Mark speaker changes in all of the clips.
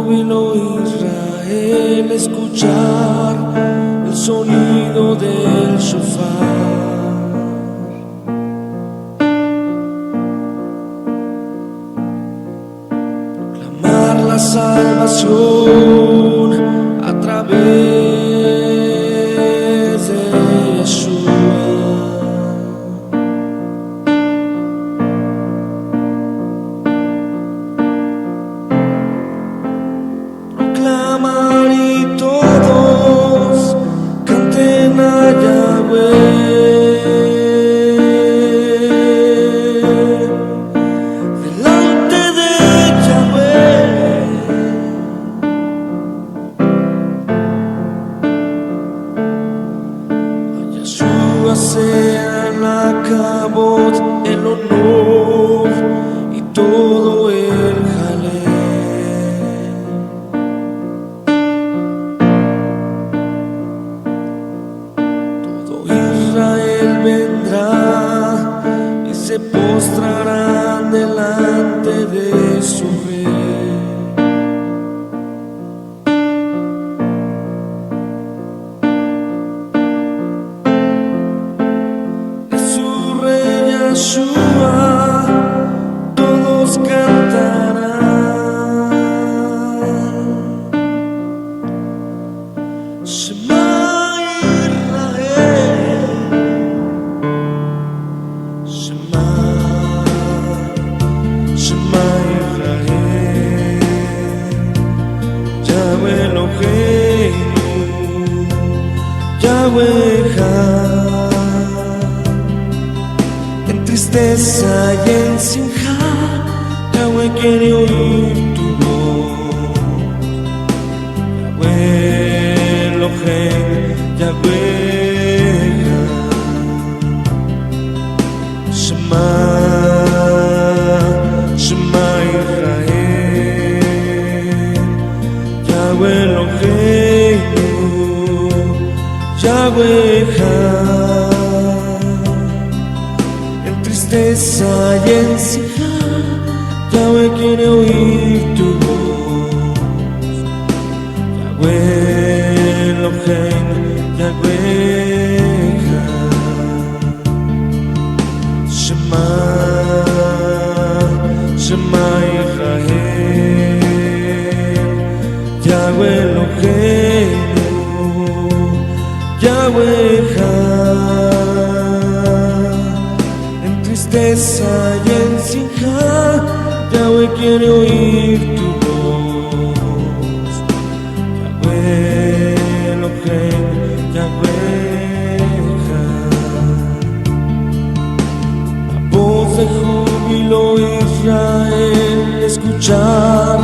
Speaker 1: júbilo Israel escuchar el sonido del shofar. Proclamar la salvación a través de Yeshua. Proclamar y todos canten a Yahweh, delante de Yahweh. A Yeshua sea la cabot, el honor y todo el jalé. Israel vendrá y se postrarán delante de su rey. De su rey Yeshua todos cantarán. Shema Yahweh Eloheinu, Yahweh Echad. En tristeza y en simja, Yahweh quiere oír tu voz. Yahweh Eloheinu, Yahweh Echad. Shema, Shema Israel, Yahweh Eloheinu, Yahweh Echad. En tristeza y en simja, Yahweh quiere oír tu voz. Yahweh Eloheinu, Yahweh Echad. Shema, Shema Israel, Yahweh Eloheinu, Yahweh Echad. En tristeza y en simja, Yahweh quiere oír tu voz. Yahweh Eloheinu, Yahweh Echad. La voz de júbilo Israel escuchar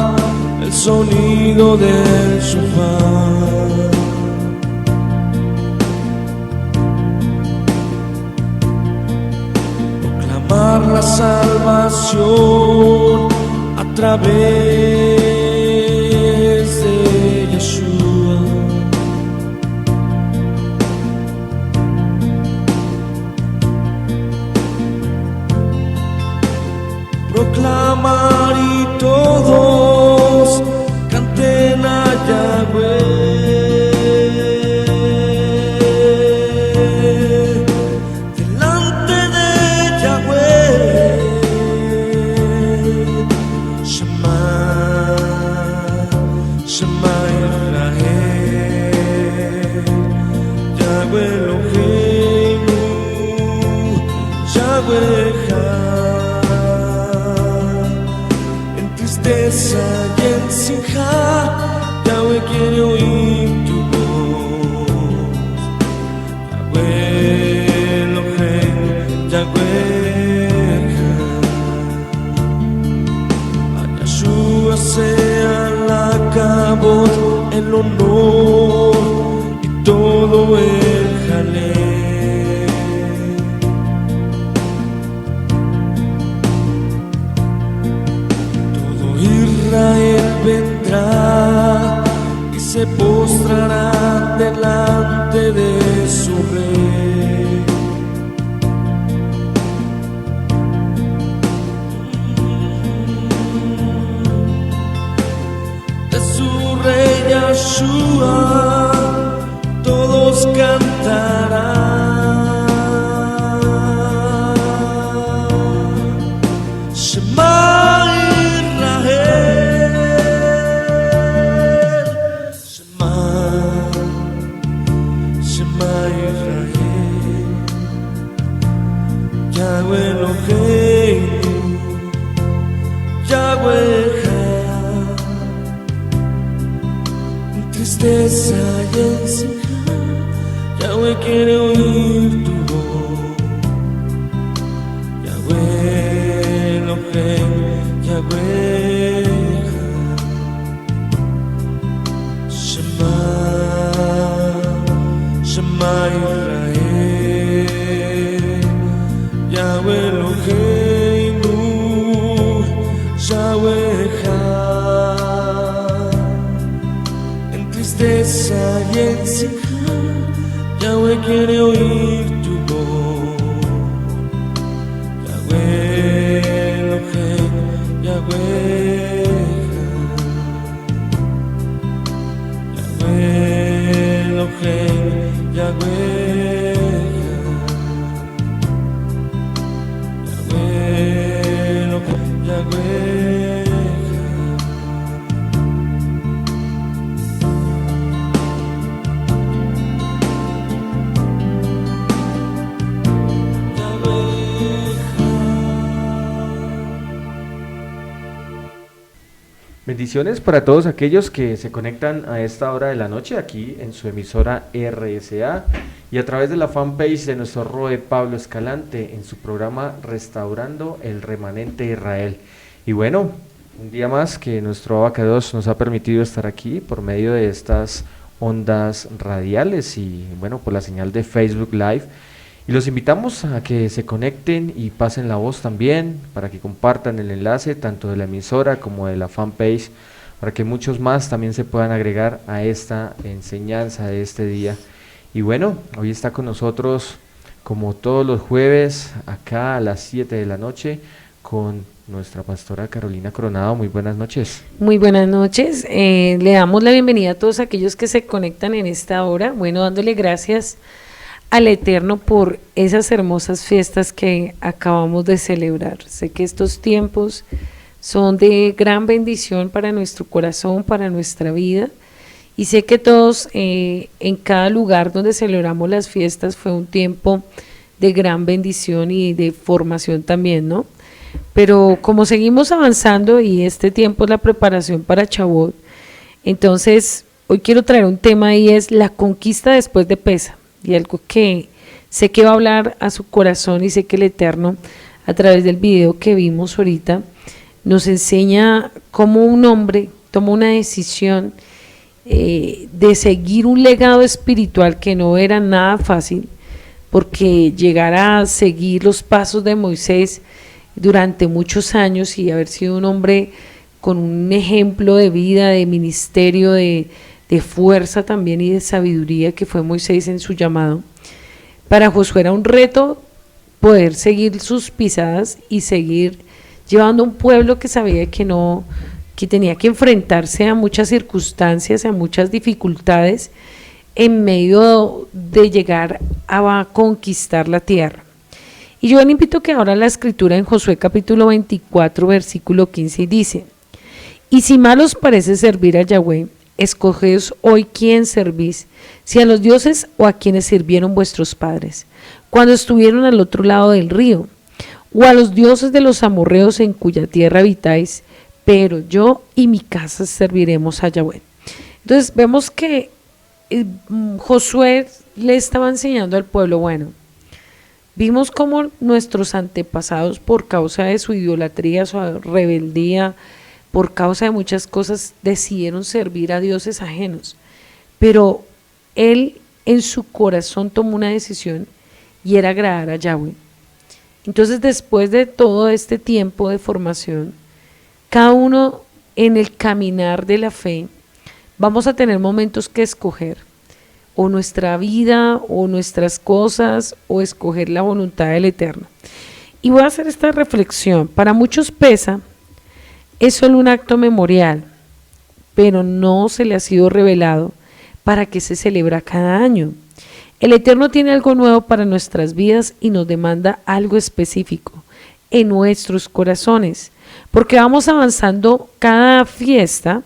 Speaker 1: el sonido del shofar. Proclamar la salvación a través de Yeshua. Proclamar y todos canten a Yahweh, delante de Yahweh. Shema, Shema Israel, Yahweh Eloheinu, Yahweh Echad. En tristeza y en simja, Yahweh quiere oír tu voz. Yahweh Eloheinu, Yahweh Echad. A Yeshua sea la cabot, el honor y todo el jalé. Todo Israel vendrá y se postrará delante de su rey. De su Yahweh quiere oír tu voz. Yahweh Elohim, Yahweh Shema, Shema Israel, Yahweh Eloheinu, Yahweh Echad. En tristeza y en simja, Yahweh quiere oír tu voz. Yahweh Elohim, Yahweh Elohim, Yahweh, Yahweh, Yahweh.
Speaker 2: Bendiciones para todos aquellos que se conectan a esta hora de la noche aquí en su emisora RSA y a través de la fanpage de nuestro Roe Pablo Escalante en su programa Restaurando el Remanente de Israel. Y bueno, un día más que nuestro Abacados nos ha permitido estar aquí por medio de estas ondas radiales y bueno, por la señal de Facebook Live. Y los invitamos a que se conecten y pasen la voz también, para que compartan el enlace tanto de la emisora como de la fanpage, para que muchos más también se puedan agregar a esta enseñanza de este día. Y bueno, hoy está con nosotros, como todos los jueves, acá a las 7 de la noche, con nuestra pastora Carolina Coronado. Muy buenas noches.
Speaker 3: Muy buenas noches, le damos la bienvenida a todos aquellos que se conectan en esta hora, bueno, dándole gracias al Eterno por esas hermosas fiestas que acabamos de celebrar. Sé que estos tiempos son de gran bendición para nuestro corazón, para nuestra vida, y sé que todos en cada lugar donde celebramos las fiestas fue un tiempo de gran bendición y de formación también, ¿no? Pero como seguimos avanzando y este tiempo es la preparación para Shavuot, entonces hoy quiero traer un tema y es la conquista después de Pesa. Y algo que sé que va a hablar a su corazón y sé que el Eterno, a través del video que vimos ahorita, nos enseña cómo un hombre toma una decisión de seguir un legado espiritual que no era nada fácil, porque llegar a seguir los pasos de Moisés durante muchos años y haber sido un hombre con un ejemplo de vida, de ministerio, de fuerza también y de sabiduría que fue Moisés en su llamado. Para Josué era un reto poder seguir sus pisadas y seguir llevando un pueblo que sabía que tenía que enfrentarse a muchas circunstancias, a muchas dificultades en medio de llegar a conquistar la tierra. Y yo le invito a que ahora la escritura en Josué capítulo 24 versículo 15 y dice: y si mal os parece servir a Yahweh, escoged hoy quién servís, si a los dioses o a quienes sirvieron vuestros padres, cuando estuvieron al otro lado del río, o a los dioses de los amorreos en cuya tierra habitáis, pero yo y mi casa serviremos a Yahweh. Entonces vemos que Josué le estaba enseñando al pueblo, bueno, vimos cómo nuestros antepasados por causa de su idolatría, su rebeldía, por causa de muchas cosas decidieron servir a dioses ajenos, pero él en su corazón tomó una decisión y era agradar a Yahweh. Entonces después de todo este tiempo de formación, cada uno en el caminar de la fe vamos a tener momentos que escoger, o nuestra vida o nuestras cosas, o escoger la voluntad del Eterno. Y voy a hacer esta reflexión. Para muchos Pesa es solo un acto memorial, pero no se le ha sido revelado para qué se celebra cada año. El Eterno tiene algo nuevo para nuestras vidas y nos demanda algo específico en nuestros corazones, porque vamos avanzando cada fiesta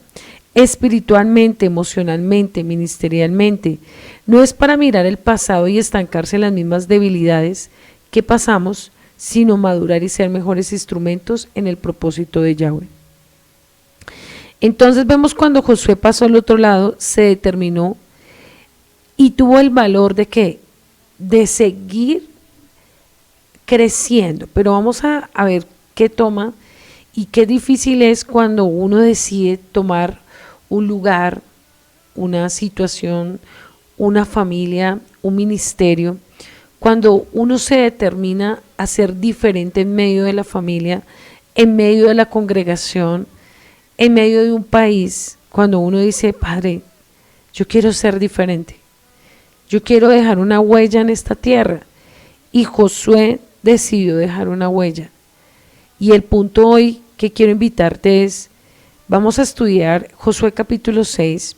Speaker 3: espiritualmente, emocionalmente, ministerialmente. No es para mirar el pasado y estancarse en las mismas debilidades que pasamos, sino madurar y ser mejores instrumentos en el propósito de Yahweh. Entonces vemos cuando Josué pasó al otro lado, se determinó y tuvo el valor de ¿qué? de seguir creciendo, pero vamos a ver qué toma y qué difícil es cuando uno decide tomar un lugar, una situación, una familia, un ministerio, cuando uno se determina a ser diferente en medio de la familia, en medio de la congregación, en medio de un país, cuando uno dice, Padre, yo quiero ser diferente, yo quiero dejar una huella en esta tierra. Y Josué decidió dejar una huella. Y el punto hoy que quiero invitarte es, vamos a estudiar Josué capítulo 6,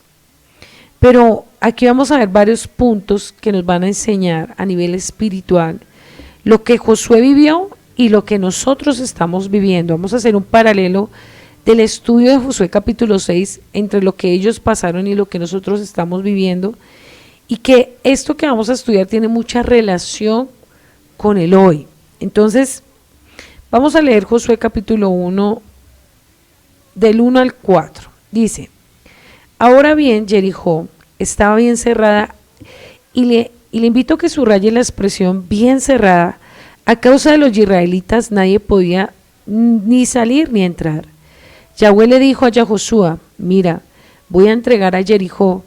Speaker 3: pero aquí vamos a ver varios puntos que nos van a enseñar a nivel espiritual lo que Josué vivió y lo que nosotros estamos viviendo. Vamos a hacer un paralelo del estudio de Josué capítulo 6 entre lo que ellos pasaron y lo que nosotros estamos viviendo, y que esto que vamos a estudiar tiene mucha relación con el hoy. Entonces, vamos a leer Josué capítulo 1, del 1 al 4. Dice, ahora bien, Jericó estaba bien cerrada, y le invito a que subraye la expresión bien cerrada. A causa de los israelitas nadie podía ni salir ni entrar. Yahweh le dijo a Josué, mira, voy a entregar a Jericó,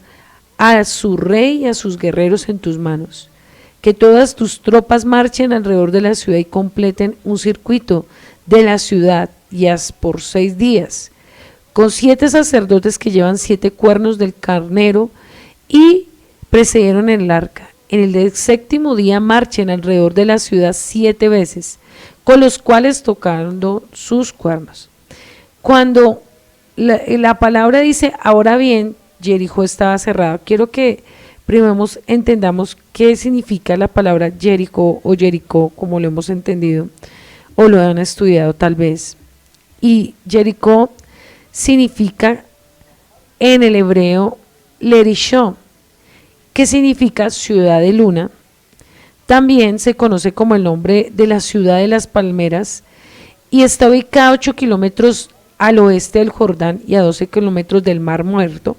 Speaker 3: a su rey y a sus guerreros en tus manos. Que todas tus tropas marchen alrededor de la ciudad y completen un circuito de la ciudad, y haz por 6 días, con 7 sacerdotes que llevan 7 cuernos del carnero y precedieron el arca. En el 7º día marchen alrededor de la ciudad 7 veces, con los cuales tocando sus cuernos. Cuando la palabra dice, ahora bien, Jericó estaba cerrado, quiero que primero entendamos qué significa la palabra Jericó o Jericó, como lo hemos entendido o lo han estudiado tal vez. Y Jericó significa en el hebreo Lerishó, que significa ciudad de luna. También se conoce como el nombre de la ciudad de las palmeras, y está ubicada a 8 kilómetros al oeste del Jordán y a 12 kilómetros del Mar Muerto.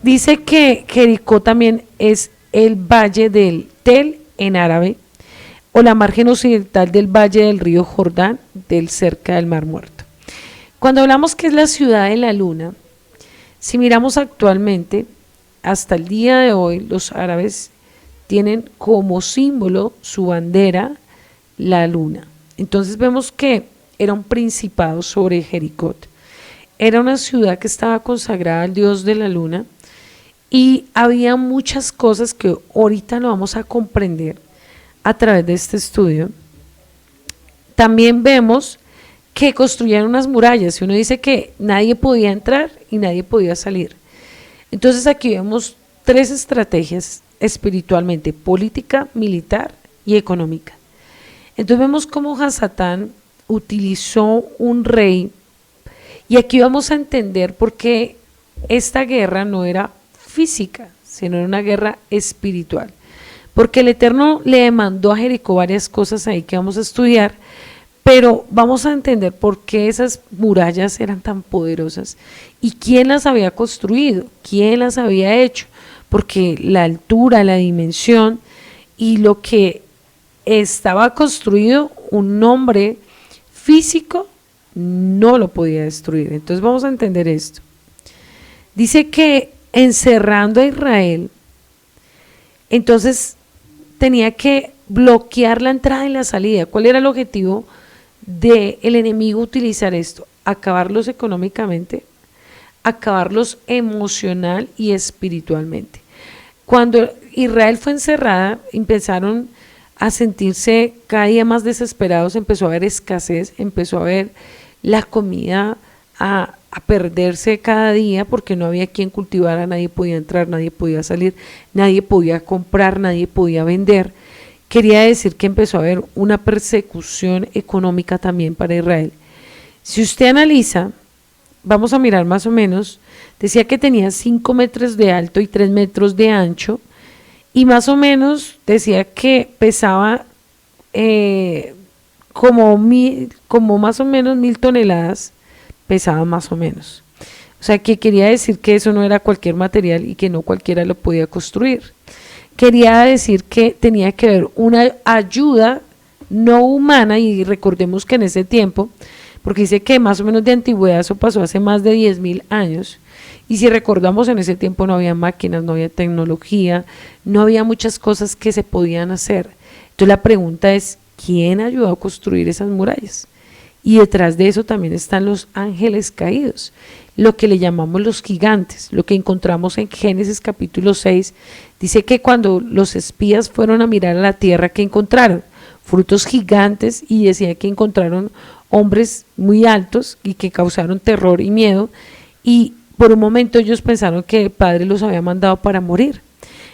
Speaker 3: Dice que Jericó también es el valle del Tel en árabe, o la margen occidental del valle del río Jordán, del cerca del Mar Muerto. Cuando hablamos que es la ciudad de la luna, si miramos actualmente, hasta el día de hoy, los árabes tienen como símbolo su bandera la luna. Entonces vemos que era un principado sobre Jericó. Era una ciudad que estaba consagrada al dios de la luna, y había muchas cosas que ahorita lo vamos a comprender a través de este estudio. También vemos que construyeron unas murallas, y uno dice que nadie podía entrar y nadie podía salir. Entonces aquí vemos 3 estrategias espiritualmente: política, militar y económica. Entonces vemos cómo Hasatán utilizó un rey, y aquí vamos a entender por qué esta guerra no era física, sino era una guerra espiritual. Porque el Eterno le demandó a Jericó varias cosas ahí que vamos a estudiar, pero vamos a entender por qué esas murallas eran tan poderosas y quién las había construido, quién las había hecho, porque la altura, la dimensión y lo que estaba construido, un hombre físico no lo podía destruir. Entonces vamos a entender esto. Dice que encerrando a Israel, entonces tenía que bloquear la entrada y la salida. ¿Cuál era el objetivo del enemigo utilizar esto? Acabarlos económicamente, acabarlos emocional y espiritualmente. Cuando Israel fue encerrada, empezaron a sentirse cada día más desesperados, empezó a haber escasez, empezó a haber la comida a perderse cada día, porque no había quien cultivara, nadie podía entrar, nadie podía salir, nadie podía comprar, nadie podía vender. Quería decir que empezó a haber una persecución económica también para Israel. Si usted analiza, vamos a mirar más o menos, decía que tenía 5 metros de alto y 3 metros de ancho, y más o menos decía que pesaba como más o menos 1000 toneladas, pesaba más o menos. O sea, que quería decir que eso no era cualquier material y que no cualquiera lo podía construir. quería decir que tenía que haber una ayuda no humana, y recordemos que en ese tiempo, porque dice que más o menos de antigüedad, eso pasó hace más de 10.000 años, y si recordamos, en ese tiempo no había máquinas, no había tecnología, no había muchas cosas que se podían hacer. Entonces la pregunta es, ¿quién ayudó a construir esas murallas? Y detrás de eso también están los ángeles caídos, lo que le llamamos los gigantes, lo que encontramos en Génesis capítulo 6, dice que cuando los espías fueron a mirar a la tierra, ¿qué encontraron? Frutos gigantes, y decía que encontraron hombres muy altos y que causaron terror y miedo, y por un momento ellos pensaron que el Padre los había mandado para morir.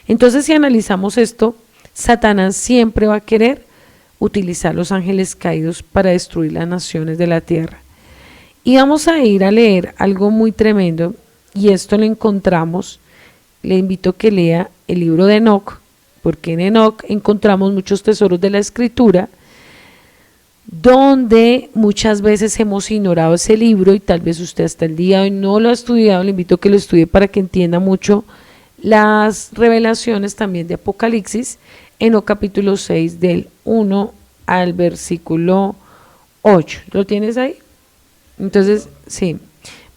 Speaker 3: Entonces, si analizamos esto, Satanás siempre va a querer utilizar los ángeles caídos para destruir las naciones de la tierra. Y vamos a ir a leer algo muy tremendo, y esto lo encontramos, le invito a que lea el libro de Enoc, porque en Enoc encontramos muchos tesoros de la escritura, donde muchas veces hemos ignorado ese libro, y tal vez usted hasta el día de hoy no lo ha estudiado. Le invito a que lo estudie para que entienda mucho las revelaciones también de Apocalipsis, en capítulo 6 del 1 al versículo 8. ¿Lo tienes ahí? Entonces, sí.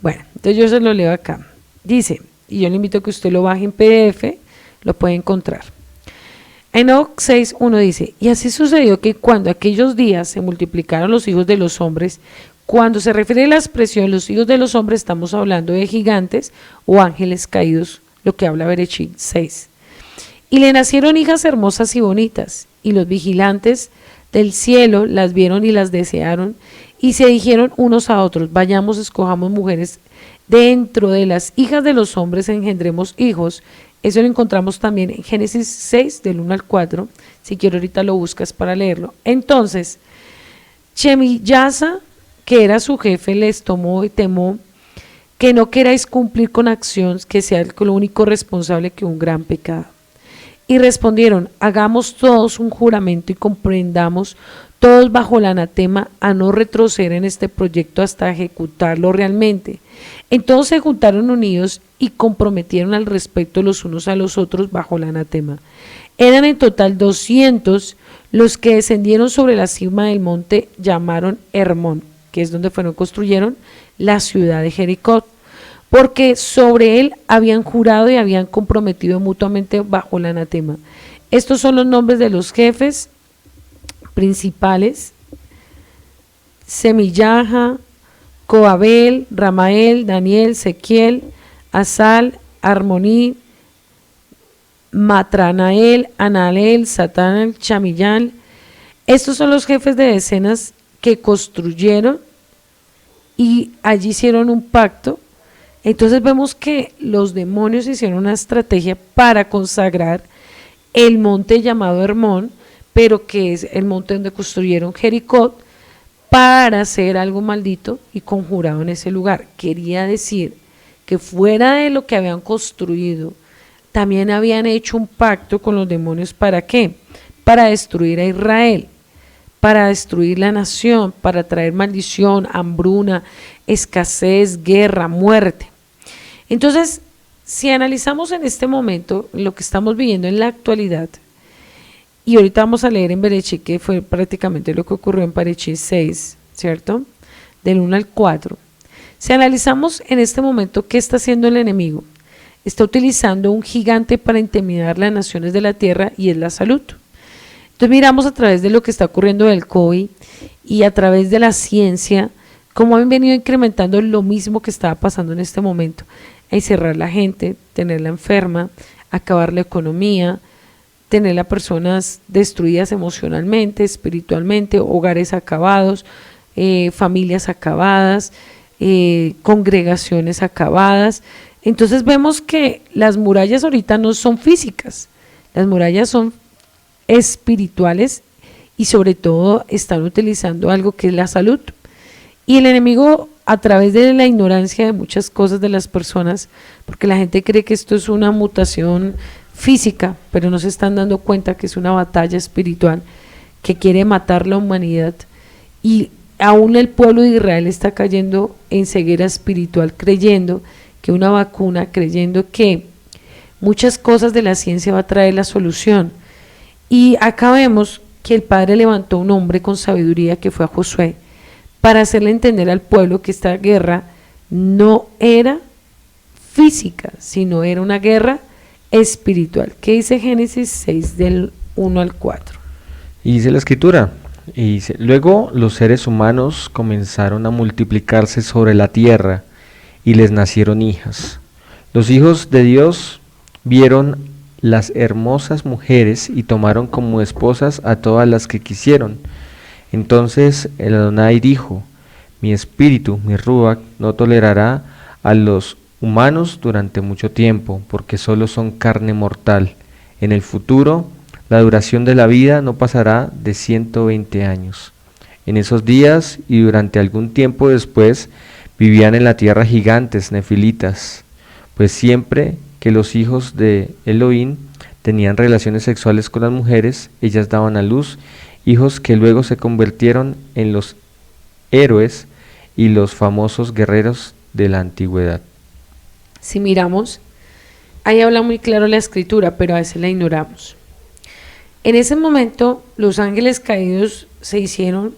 Speaker 3: Bueno, entonces yo se lo leo acá. Dice, y yo le invito a que usted lo baje en PDF, lo puede encontrar. Enoc 6:1 dice, y así sucedió que cuando aquellos días se multiplicaron los hijos de los hombres, cuando se refiere a la expresión los hijos de los hombres, estamos hablando de gigantes o ángeles caídos, lo que habla Bereshit 6. Y le nacieron hijas hermosas y bonitas, y los vigilantes del cielo las vieron y las desearon, y se dijeron unos a otros, vayamos, escojamos mujeres dentro de las hijas de los hombres, engendremos hijos. Eso lo encontramos también en Génesis 6, del 1 al 4, si quiero ahorita lo buscas para leerlo. Entonces, Shemiyasa, que era su jefe, les tomó y temó que no queráis cumplir con acción que sea lo único responsable que un gran pecado. Y respondieron, hagamos todos un juramento y comprendamos todos bajo el anatema a no retroceder en este proyecto hasta ejecutarlo realmente. Entonces se juntaron unidos y comprometieron al respecto los unos a los otros bajo el anatema. Eran en total 200 los que descendieron sobre la cima del monte, llamaron Hermón, que es donde construyeron la ciudad de Jericó, porque sobre él habían jurado y habían comprometido mutuamente bajo el anatema. Estos son los nombres de los jefes principales: Semillaja, Coabel, Ramael, Daniel, Sequiel, Asal, Armoní, Matranael, Analel, Satán, Chamillán. Estos son los jefes de decenas que construyeron y allí hicieron un pacto. Entonces vemos que los demonios hicieron una estrategia para consagrar el monte llamado Hermón, pero que es el monte donde construyeron Jericó, para hacer algo maldito y conjurado en ese lugar. Quería decir que fuera de lo que habían construido, también habían hecho un pacto con los demonios. ¿Para qué? Para destruir a Israel, para destruir la nación, para traer maldición, hambruna, escasez, guerra, muerte. Entonces, si analizamos en este momento lo que estamos viviendo en la actualidad, y ahorita vamos a leer en Bereshit, que fue prácticamente lo que ocurrió en Bereshit 6, ¿cierto? Del 1 al 4. Si analizamos en este momento qué está haciendo el enemigo, está utilizando un gigante para intimidar las naciones de la tierra, y es la salud. Entonces miramos a través de lo que está ocurriendo del COVID y a través de la ciencia, cómo han venido incrementando lo mismo que estaba pasando en este momento: encerrar la gente, tenerla enferma, acabar la economía, tener a personas destruidas emocionalmente, espiritualmente, hogares acabados, familias acabadas, congregaciones acabadas. Entonces vemos que las murallas ahorita no son físicas, las murallas son espirituales, y sobre todo están utilizando algo que es la salud. Y el enemigo, a través de la ignorancia de muchas cosas de las personas, porque la gente cree que esto es una mutación física, pero no se están dando cuenta que es una batalla espiritual que quiere matar la humanidad, y aún el pueblo de Israel está cayendo en ceguera espiritual, creyendo que una vacuna, creyendo que muchas cosas de la ciencia va a traer la solución. Y acá vemos que el Padre levantó un hombre con sabiduría que fue a Josué para hacerle entender al pueblo que esta guerra no era física, sino era una guerra espiritual. ¿Qué dice Génesis 6 del 1 al 4?
Speaker 2: Y dice la escritura, y dice, luego los seres humanos comenzaron a multiplicarse sobre la tierra y les nacieron hijas. Los hijos de Dios vieron las hermosas mujeres y tomaron como esposas a todas las que quisieron. Entonces el Adonai dijo, mi espíritu, mi Ruach, no tolerará a los humanos durante mucho tiempo, porque solo son carne mortal. En el futuro, la duración de la vida no pasará de 120 años. En esos días y durante algún tiempo después, vivían en la tierra gigantes nefilitas, pues siempre que los hijos de Elohim tenían relaciones sexuales con las mujeres, ellas daban a luz hijos que luego se convirtieron en los héroes y los famosos guerreros de la antigüedad.
Speaker 3: Si miramos, ahí habla muy claro la escritura, pero a veces la ignoramos. En ese momento, los ángeles caídos se hicieron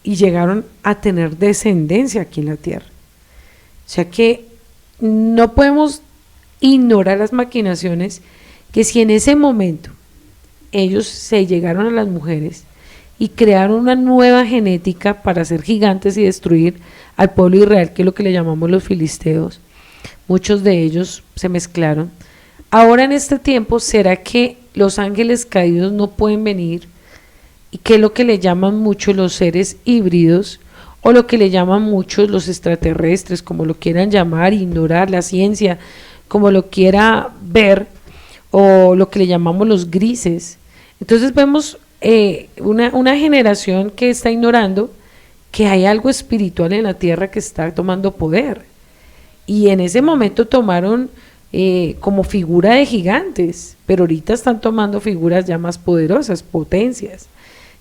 Speaker 3: y llegaron a tener descendencia aquí en la tierra. O sea que no podemos ignorar las maquinaciones que si en ese momento ellos se llegaron a las mujeres y crearon una nueva genética para ser gigantes y destruir al pueblo de Israel, que es lo que le llamamos los filisteos, muchos de ellos se mezclaron. Ahora en este tiempo, ¿será que los ángeles caídos no pueden venir? Y que es lo que le llaman mucho los seres híbridos, o lo que le llaman muchos los extraterrestres, como lo quieran llamar, ignorar la ciencia, como lo quiera ver, o lo que le llamamos los grises. Entonces vemos una generación que está ignorando que hay algo espiritual en la tierra que está tomando poder. Y en ese momento tomaron como figura de gigantes, pero ahorita están tomando figuras ya más poderosas, potencias.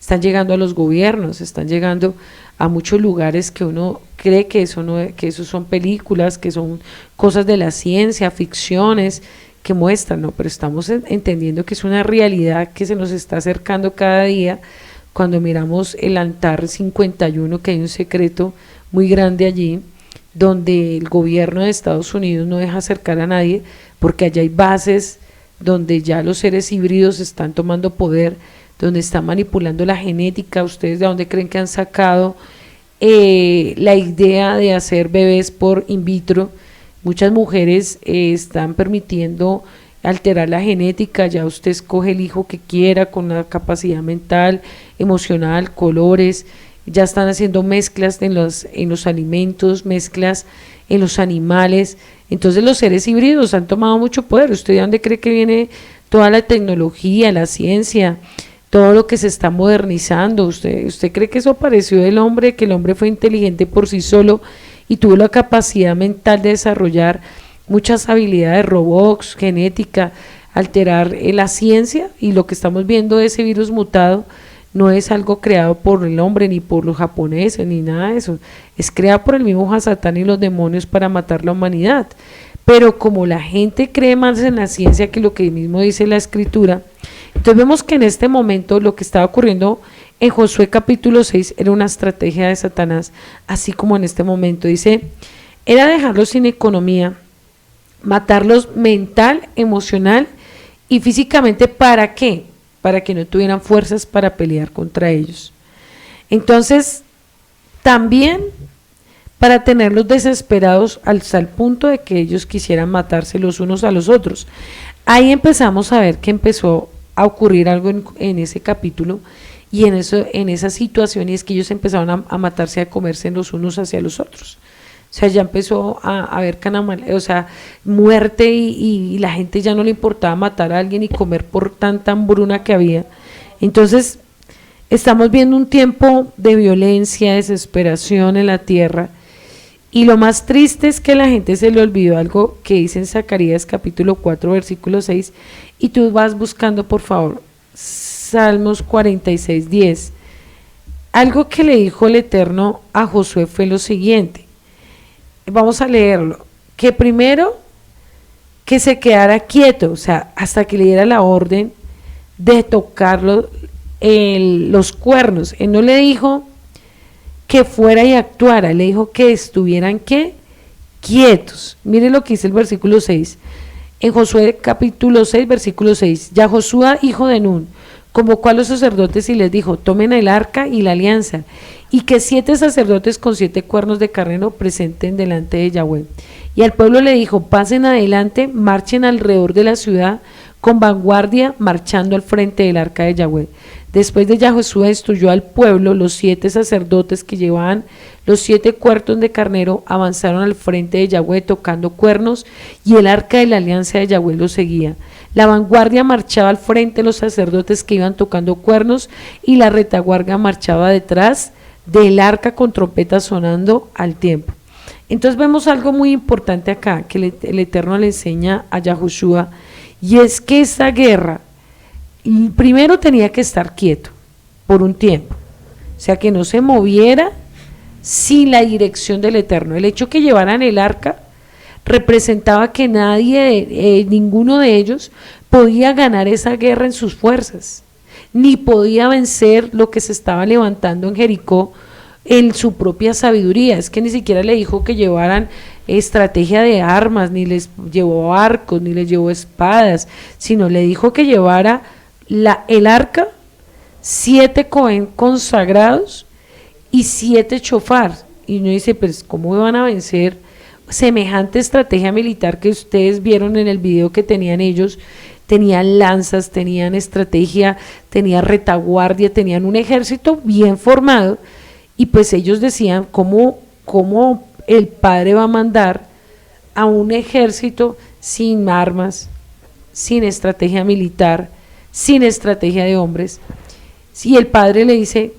Speaker 3: Están llegando a los gobiernos, están llegando a muchos lugares que uno cree que eso son películas, que son cosas de la ciencia, ficciones que muestran, no, pero estamos entendiendo que es una realidad que se nos está acercando cada día. Cuando miramos el Antar 51, que hay un secreto muy grande allí, donde el gobierno de Estados Unidos no deja acercar a nadie, porque allá hay bases donde ya los seres híbridos están tomando poder, donde están manipulando la genética. ¿Ustedes de dónde creen que han sacado la idea de hacer bebés por in vitro? Muchas mujeres están permitiendo alterar la genética, ya usted escoge el hijo que quiera con la capacidad mental, emocional, colores, ya están haciendo mezclas en los alimentos, mezclas en los animales. Entonces los seres híbridos han tomado mucho poder. ¿Usted de dónde cree que viene toda la tecnología, la ciencia, todo lo que se está modernizando? ¿Usted cree que eso apareció del hombre, que el hombre fue inteligente por sí solo y tuvo la capacidad mental de desarrollar muchas habilidades, robots, genética, alterar la ciencia? Y lo que estamos viendo de ese virus mutado no es algo creado por el hombre, ni por los japoneses, ni nada de eso. Es creado por el mismo Satán y los demonios para matar la humanidad. Pero como la gente cree más en la ciencia que lo que mismo dice la escritura, entonces vemos que en este momento lo que estaba ocurriendo en Josué capítulo 6 era una estrategia de Satanás, así como en este momento dice, era dejarlos sin economía, matarlos mental, emocional y físicamente. ¿Para qué? Para que no tuvieran fuerzas para pelear contra ellos. Entonces, también para tenerlos desesperados hasta el punto de que ellos quisieran matarse los unos a los otros. Ahí empezamos a ver que empezó a ocurrir algo en ese capítulo, y en esa situación, y es que ellos empezaron a matarse, a comerse los unos hacia los otros. O sea, ya empezó a haber muerte, y la gente ya no le importaba matar a alguien y comer por tanta hambruna que había. Entonces, estamos viendo un tiempo de violencia, desesperación en la tierra, y lo más triste es que a la gente se le olvidó algo que dice en Zacarías capítulo 4, versículo 6, y tú vas buscando, por favor, Salmos 46, 10. Algo que le dijo el Eterno a Josué fue lo siguiente. Vamos a leerlo, que primero que se quedara quieto, o sea, hasta que le diera la orden de tocar los cuernos. Él no le dijo que fuera y actuara, le dijo que estuvieran ¿qué? Quietos. Mire lo que dice el versículo 6. En Josué capítulo 6, versículo 6. Ya Josué, hijo de Nun, convocó a los sacerdotes y les dijo: tomen el arca y la alianza, y que 7 sacerdotes con 7 cuernos de carnero presenten delante de Yahweh. Y al pueblo le dijo: pasen adelante, marchen alrededor de la ciudad con vanguardia, marchando al frente del arca de Yahweh. Después de Josué instruyó al pueblo, los 7 sacerdotes que llevaban los 7 cuernos de carnero avanzaron al frente de Yahweh tocando cuernos, y el arca de la alianza de Yahweh los seguía. La vanguardia marchaba al frente de los sacerdotes que iban tocando cuernos, y la retaguardia marchaba detrás del arca con trompetas sonando al tiempo. Entonces vemos algo muy importante acá que el Eterno le enseña a Yahushua, y es que esta guerra primero tenía que estar quieto por un tiempo, o sea, que no se moviera sin la dirección del Eterno. El hecho que llevaran el arca representaba que ninguno de ellos podía ganar esa guerra en sus fuerzas, ni podía vencer lo que se estaba levantando en Jericó en su propia sabiduría. Es que ni siquiera le dijo que llevaran estrategia de armas, ni les llevó arcos, ni les llevó espadas, sino le dijo que llevara el arca, 7 cohen consagrados y 7 chofar. Y uno dice, pues ¿cómo van a vencer semejante estrategia militar que ustedes vieron en el video que tenían ellos? Tenían lanzas, tenían estrategia, tenían retaguardia, tenían un ejército bien formado. Y pues ellos decían, ¿cómo el Padre va a mandar a un ejército sin armas, sin estrategia militar, sin estrategia de hombres? Si el Padre le dice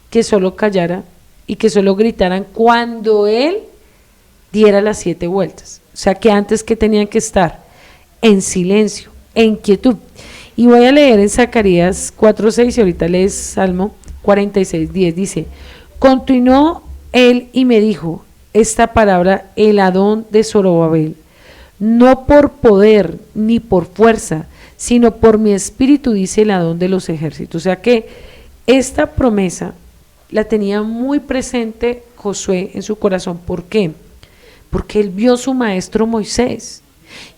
Speaker 3: que solo callara y que solo gritaran cuando Él diera las 7 vueltas. O sea que antes que tenían que estar en silencio, en quietud. Y voy a leer en Zacarías 4:6 y ahorita lees Salmo 46:10. Dice: continuó él y me dijo esta palabra, el Adón de Zorobabel: no por poder ni por fuerza, sino por mi espíritu, dice el Adón de los ejércitos. O sea que esta promesa la tenía muy presente Josué en su corazón. ¿Por qué? Porque él vio a su maestro Moisés,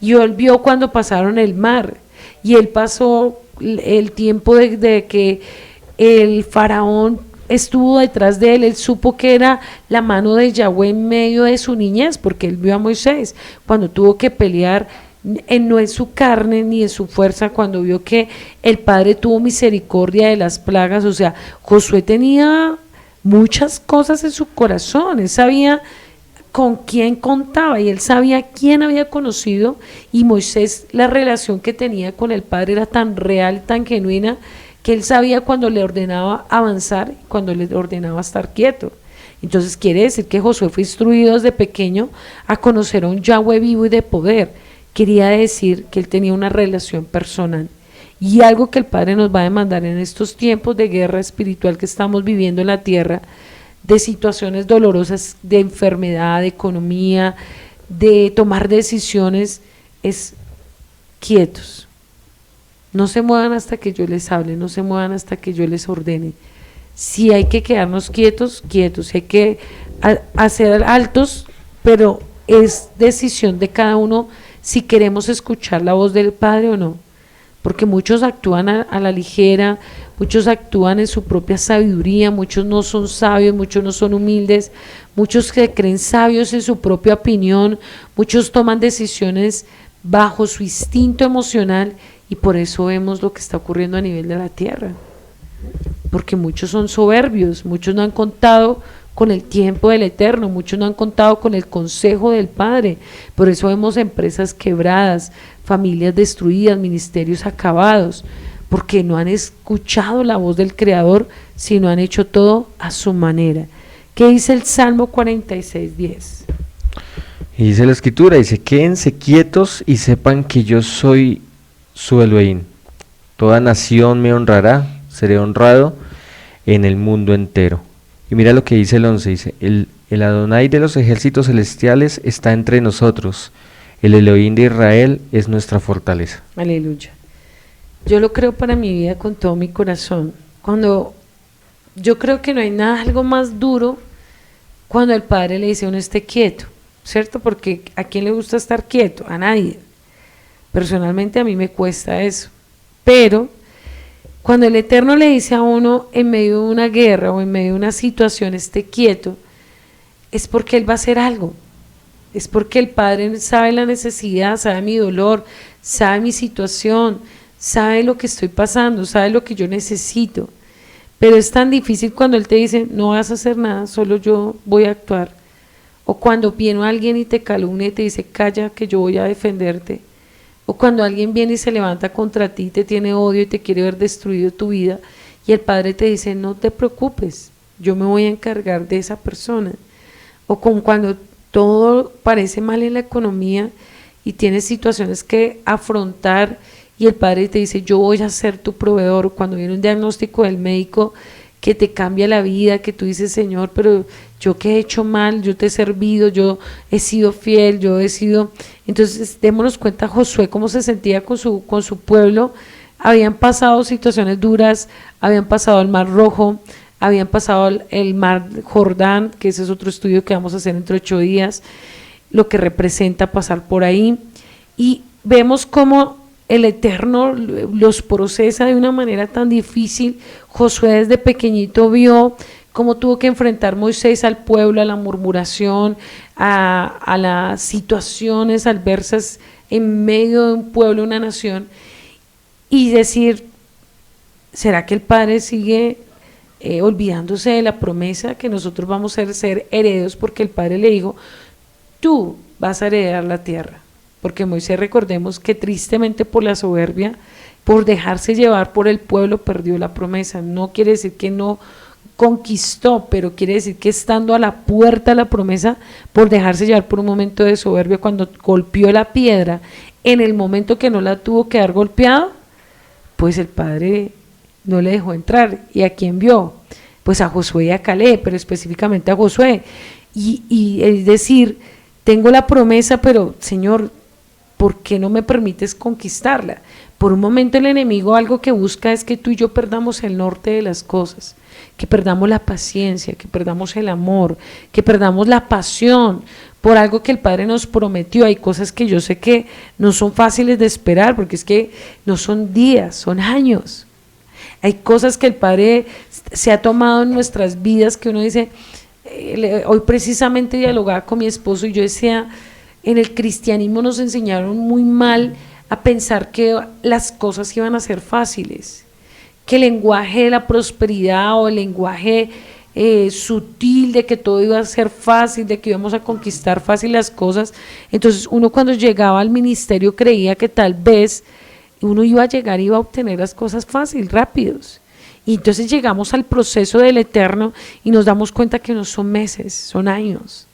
Speaker 3: y él vio cuando pasaron el mar, y él pasó el tiempo de que el faraón estuvo detrás de él. Él supo que era la mano de Yahweh en medio de su niñez, porque él vio a Moisés cuando tuvo que pelear, no en su carne ni en su fuerza, cuando vio que el Padre tuvo misericordia de las plagas. O sea, Josué tenía muchas cosas en su corazón, él sabía con quién contaba y él sabía quién había conocido, y Moisés, la relación que tenía con el Padre era tan real, tan genuina, que él sabía cuando le ordenaba avanzar y cuando le ordenaba estar quieto. Entonces quiere decir que Josué fue instruido desde pequeño a conocer a un Yahweh vivo y de poder. Quería decir que él tenía una relación personal, y algo que el Padre nos va a demandar en estos tiempos de guerra espiritual que estamos viviendo en la tierra, de situaciones dolorosas, de enfermedad, de economía, de tomar decisiones, es quietos. No se muevan hasta que yo les hable, no se muevan hasta que yo les ordene. Si hay que quedarnos quietos, quietos, si hay que hacer altos, pero es decisión de cada uno si queremos escuchar la voz del Padre o no. Porque muchos actúan a la ligera, muchos actúan en su propia sabiduría, muchos no son sabios, muchos no son humildes, muchos se creen sabios en su propia opinión, muchos toman decisiones bajo su instinto emocional, y por eso vemos lo que está ocurriendo a nivel de la tierra. Porque muchos son soberbios, muchos no han contado con el tiempo del Eterno, muchos no han contado con el consejo del Padre. Por eso vemos empresas quebradas, familias destruidas, ministerios acabados, porque no han escuchado la voz del Creador, sino han hecho todo a su manera. ¿Qué dice el Salmo 46:10?
Speaker 2: Y dice la Escritura, dice: quédense quietos y sepan que yo soy su Elohim. Toda nación me honrará, seré honrado en el mundo entero. Y mira lo que dice el 11, dice: el Adonai de los ejércitos celestiales está entre nosotros, El Elohim de Israel es nuestra fortaleza.
Speaker 3: Aleluya. Yo lo creo para mi vida con todo mi corazón. Cuando yo creo que no hay nada, algo más duro cuando el Padre le dice a uno esté quieto, ¿cierto? Porque ¿a quién le gusta estar quieto? A nadie. Personalmente a mí me cuesta eso. Pero cuando el Eterno le dice a uno en medio de una guerra o en medio de una situación esté quieto, es porque Él va a hacer algo. Es porque el Padre sabe la necesidad, sabe mi dolor, sabe mi situación, sabe lo que estoy pasando, sabe lo que yo necesito. Pero es tan difícil cuando Él te dice, no vas a hacer nada, solo yo voy a actuar. O cuando viene alguien y te calumnia y te dice, calla que yo voy a defenderte. O cuando alguien viene y se levanta contra ti, te tiene odio y te quiere ver destruido tu vida, y el Padre te dice, no te preocupes, yo me voy a encargar de esa persona. O con cuando todo parece mal en la economía y tienes situaciones que afrontar y el Padre te dice, yo voy a ser tu proveedor. Cuando viene un diagnóstico del médico que te cambia la vida, que tú dices, Señor, pero yo qué he hecho mal, yo te he servido, yo he sido fiel, yo he sido... Entonces démonos cuenta Josué cómo se sentía con su pueblo. Habían pasado situaciones duras, habían pasado el Mar Rojo, habían pasado el Mar Jordán, que ese es otro estudio que vamos a hacer entre 8 días, lo que representa pasar por ahí, y vemos cómo el Eterno los procesa de una manera tan difícil. Josué desde pequeñito vio cómo tuvo que enfrentar Moisés al pueblo, a la murmuración, a las situaciones adversas en medio de un pueblo, una nación, y decir, ¿será que el Padre sigue olvidándose de la promesa que nosotros vamos a ser herederos? Porque el Padre le dijo, tú vas a heredar la tierra. Porque Moisés, recordemos que tristemente por la soberbia, por dejarse llevar por el pueblo, perdió la promesa. No quiere decir que no conquistó, pero quiere decir que estando a la puerta de la promesa, por dejarse llevar por un momento de soberbia, cuando golpeó la piedra, en el momento que no la tuvo que haber golpeado, pues el Padre no le dejó entrar. ¿Y a quién vio? Pues a Josué y a Caleb, pero específicamente a Josué. Y es decir, tengo la promesa, pero Señor, ¿por qué no me permites conquistarla? Por un momento el enemigo algo que busca es que tú y yo perdamos el norte de las cosas, que perdamos la paciencia, que perdamos el amor, que perdamos la pasión por algo que el Padre nos prometió. Hay cosas que yo sé que no son fáciles de esperar, porque es que no son días, son años. Hay cosas que el Padre se ha tomado en nuestras vidas que uno dice, hoy precisamente dialogaba con mi esposo y yo decía, en el cristianismo nos enseñaron muy mal a pensar que las cosas iban a ser fáciles, que el lenguaje de la prosperidad o el lenguaje sutil de que todo iba a ser fácil, de que íbamos a conquistar fácil las cosas. Entonces uno cuando llegaba al ministerio creía que tal vez uno iba a llegar y iba a obtener las cosas fácil, rápidos. Y entonces llegamos al proceso del Eterno y nos damos cuenta que no son meses, son años.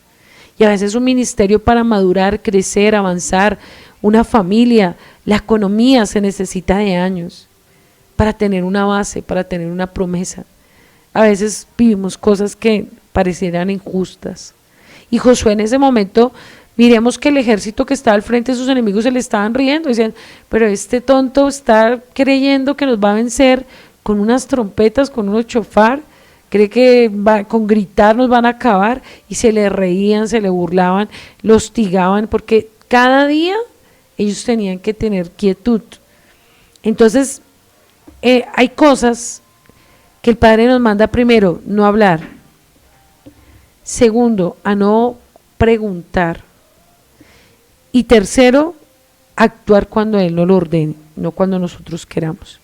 Speaker 3: Y a veces un ministerio para madurar, crecer, avanzar, una familia, la economía se necesita de años para tener una base, para tener una promesa. A veces vivimos cosas que parecieran injustas. Y Josué en ese momento, miremos que el ejército que estaba al frente de sus enemigos se le estaban riendo, decían, pero este tonto está creyendo que nos va a vencer con unas trompetas, con unos chofar, cree que con gritar nos van a acabar, y se le reían, se le burlaban, lo hostigaban, porque cada día ellos tenían que tener quietud. Entonces hay cosas que el Padre nos manda: primero, no hablar; segundo, a no preguntar; y tercero, actuar cuando Él no lo ordene, no cuando nosotros queramos.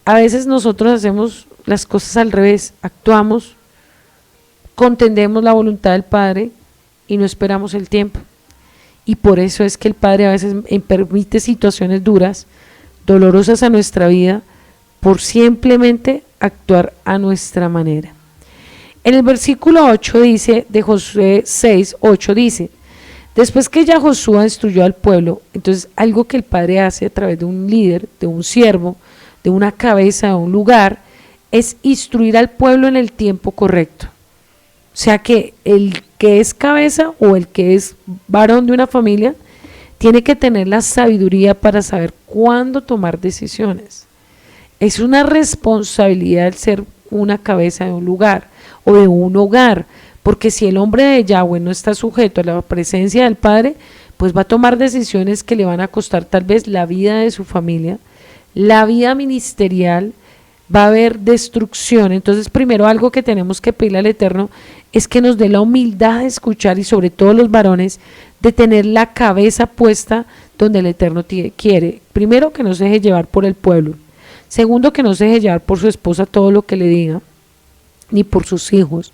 Speaker 3: A veces nosotros hacemos las cosas al revés, actuamos, contendemos la voluntad del Padre y no esperamos el tiempo. Y por eso es que el Padre a veces permite situaciones duras, dolorosas a nuestra vida, por simplemente actuar a nuestra manera. En el versículo 8 dice, de Josué 6, 8 dice, después que ya Josué instruyó al pueblo, entonces algo que el Padre hace a través de un líder, de un siervo, de una cabeza, de un lugar, es instruir al pueblo en el tiempo correcto. O sea que el que es cabeza o el que es varón de una familia tiene que tener la sabiduría para saber cuándo tomar decisiones. Es una responsabilidad el ser una cabeza de un lugar o de un hogar, porque si el hombre de Yahweh no está sujeto a la presencia del Padre, pues va a tomar decisiones que le van a costar tal vez la vida de su familia, la vida ministerial, va a haber destrucción. Entonces, primero algo que tenemos que pedirle al Eterno es que nos dé la humildad de escuchar, y sobre todo los varones, de tener la cabeza puesta donde el Eterno quiere. Primero, que no se deje llevar por el pueblo. Segundo, que no se deje llevar por su esposa todo lo que le diga, ni por sus hijos,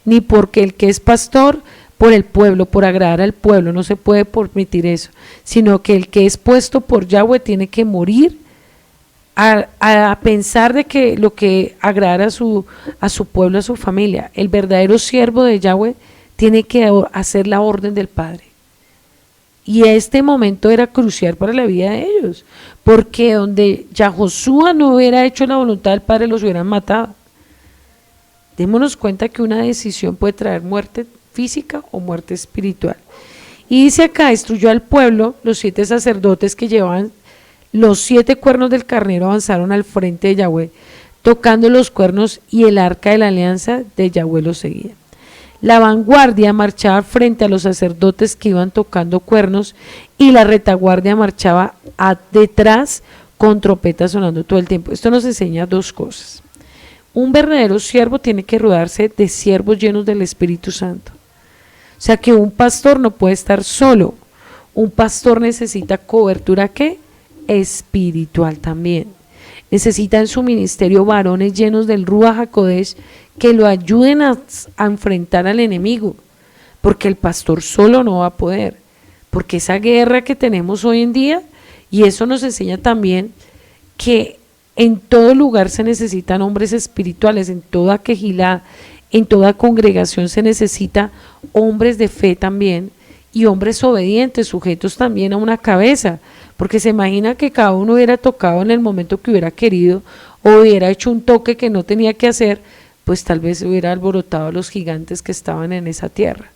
Speaker 3: ni porque el que es pastor, por el pueblo, por agradar al pueblo. No se puede permitir eso, sino que el que es puesto por Yahweh tiene que morir a pensar de que lo que agrada a su pueblo, a su familia. El verdadero siervo de Yahweh tiene que hacer la orden del Padre. Y este momento era crucial para la vida de ellos, porque donde Yahoshua no hubiera hecho la voluntad del Padre, los hubieran matado. Démonos cuenta que una decisión puede traer muerte física o muerte espiritual. Y dice acá: destruyó al pueblo, los 7 sacerdotes que llevaban los 7 cuernos del carnero avanzaron al frente de Yahweh, tocando los cuernos, y el arca de la alianza de Yahweh los seguía. La vanguardia marchaba frente a los sacerdotes que iban tocando cuernos, y la retaguardia marchaba detrás con trompetas sonando todo el tiempo. Esto nos enseña 2 cosas. Un verdadero siervo tiene que rodearse de siervos llenos del Espíritu Santo. O sea que un pastor no puede estar solo. Un pastor necesita cobertura, ¿qué? Espiritual también. Necesita en su ministerio varones llenos del Ruach HaKodesh que lo ayuden a enfrentar al enemigo, porque el pastor solo no va a poder, porque esa guerra que tenemos hoy en día, y eso nos enseña también que en todo lugar se necesitan hombres espirituales, en toda quejilá, en toda congregación se necesita hombres de fe también, y hombres obedientes, sujetos también a una cabeza, porque se imagina que cada uno hubiera tocado en el momento que hubiera querido, o hubiera hecho un toque que no tenía que hacer, pues tal vez hubiera alborotado a los gigantes que estaban en esa tierra.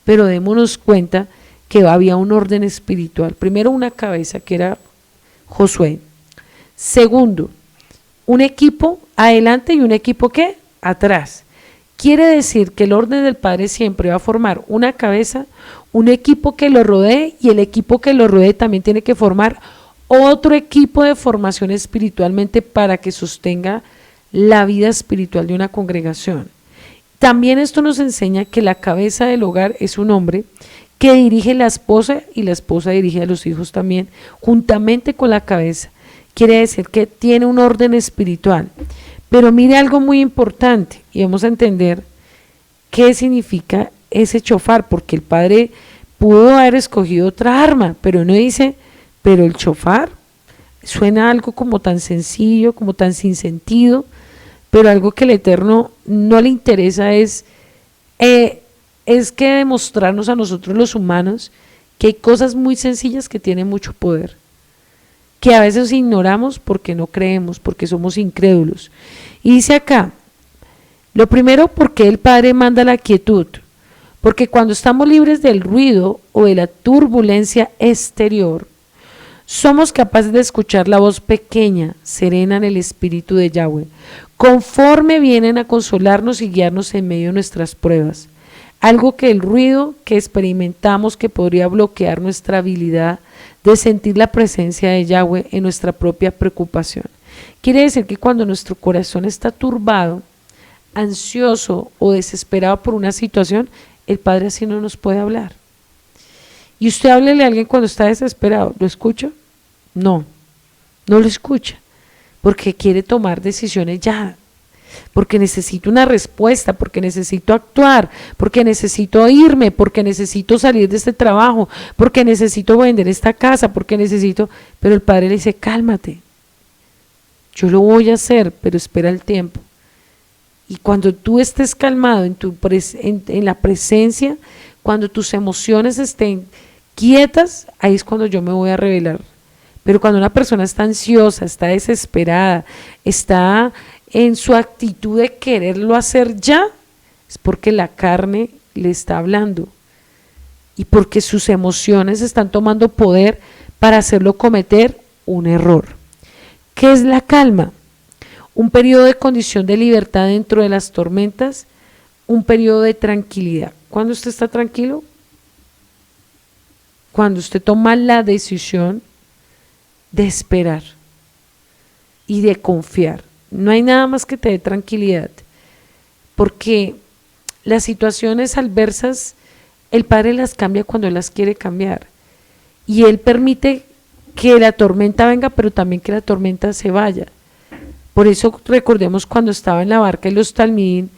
Speaker 3: Pero démonos cuenta que había un orden espiritual. Primero, una cabeza, que era Josué. Segundo, un equipo adelante y un equipo, ¿qué? Atrás. Quiere decir que el orden del Padre siempre va a formar una cabeza, un equipo que lo rodee, y el equipo que lo rodee también tiene que formar otro equipo de formación espiritualmente para que sostenga la vida espiritual de una congregación. También esto nos enseña que la cabeza del hogar es un hombre que dirige la esposa, y la esposa dirige a los hijos también, juntamente con la cabeza. Quiere decir que tiene un orden espiritual. Pero mire algo muy importante, y vamos a entender qué significa ese shofar, porque el Padre pudo haber escogido otra arma, pero uno dice, pero el shofar suena algo como tan sencillo, como tan sin sentido, pero algo que el Eterno no le interesa es que demostrarnos a nosotros los humanos que hay cosas muy sencillas que tienen mucho poder, que a veces ignoramos porque no creemos, porque somos incrédulos. Y dice acá, lo primero, porque el Padre manda la quietud, porque cuando estamos libres del ruido o de la turbulencia exterior, somos capaces de escuchar la voz pequeña, serena en el Espíritu de Yahweh, conforme vienen a consolarnos y guiarnos en medio de nuestras pruebas. Algo que el ruido que experimentamos, que podría bloquear nuestra habilidad de sentir la presencia de Yahweh en nuestra propia preocupación. Quiere decir que cuando nuestro corazón está turbado, ansioso o desesperado por una situación, el Padre así no nos puede hablar. Y usted háblele a alguien cuando está desesperado, ¿lo escucha? No lo escucha, porque quiere tomar decisiones ya, porque necesito una respuesta, porque necesito actuar, porque necesito irme, porque necesito salir de este trabajo, porque necesito vender esta casa, porque necesito, pero el Padre le dice, cálmate, yo lo voy a hacer, pero espera el tiempo. Y cuando tú estés calmado en la presencia, cuando tus emociones estén quietas, ahí es cuando yo me voy a revelar. Pero cuando una persona está ansiosa, está desesperada, está en su actitud de quererlo hacer ya, es porque la carne le está hablando. y porque sus emociones están tomando poder para hacerlo cometer un error. ¿Qué es la calma? Un periodo de condición de libertad dentro de las tormentas, un periodo de tranquilidad. ¿Cuándo usted está tranquilo? Cuando usted toma la decisión de esperar y de confiar. No hay nada más que te dé tranquilidad, porque las situaciones adversas, el Padre las cambia cuando Él las quiere cambiar, y Él permite que la tormenta venga, pero también que la tormenta se vaya. Por eso recordemos cuando estaba en la barca y los talmidín,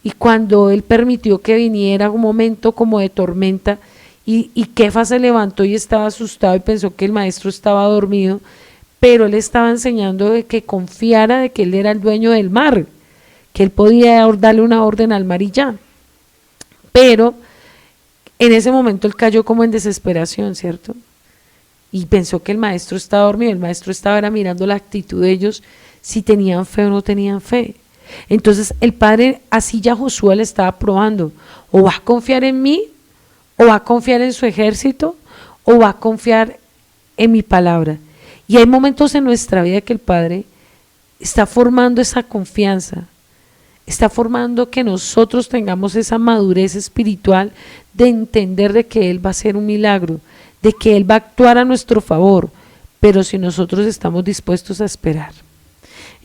Speaker 3: y cuando Él permitió que viniera un momento como de tormenta, y Kefa se levantó y estaba asustado y pensó que el maestro estaba dormido, pero Él estaba enseñando de que confiara de que Él era el dueño del mar, que Él podía darle una orden al mar y ya. Pero en ese momento Él cayó como en desesperación, ¿cierto? Y pensó que el maestro estaba dormido. El maestro estaba mirando la actitud de ellos, si tenían fe o no tenían fe. Entonces el Padre, así ya Josué le estaba probando: o va a confiar en mí, o va a confiar en su ejército, o va a confiar en mi palabra. Y hay momentos en nuestra vida que el Padre está formando esa confianza, está formando que nosotros tengamos esa madurez espiritual de entender de que Él va a hacer un milagro, de que Él va a actuar a nuestro favor, pero si nosotros estamos dispuestos a esperar.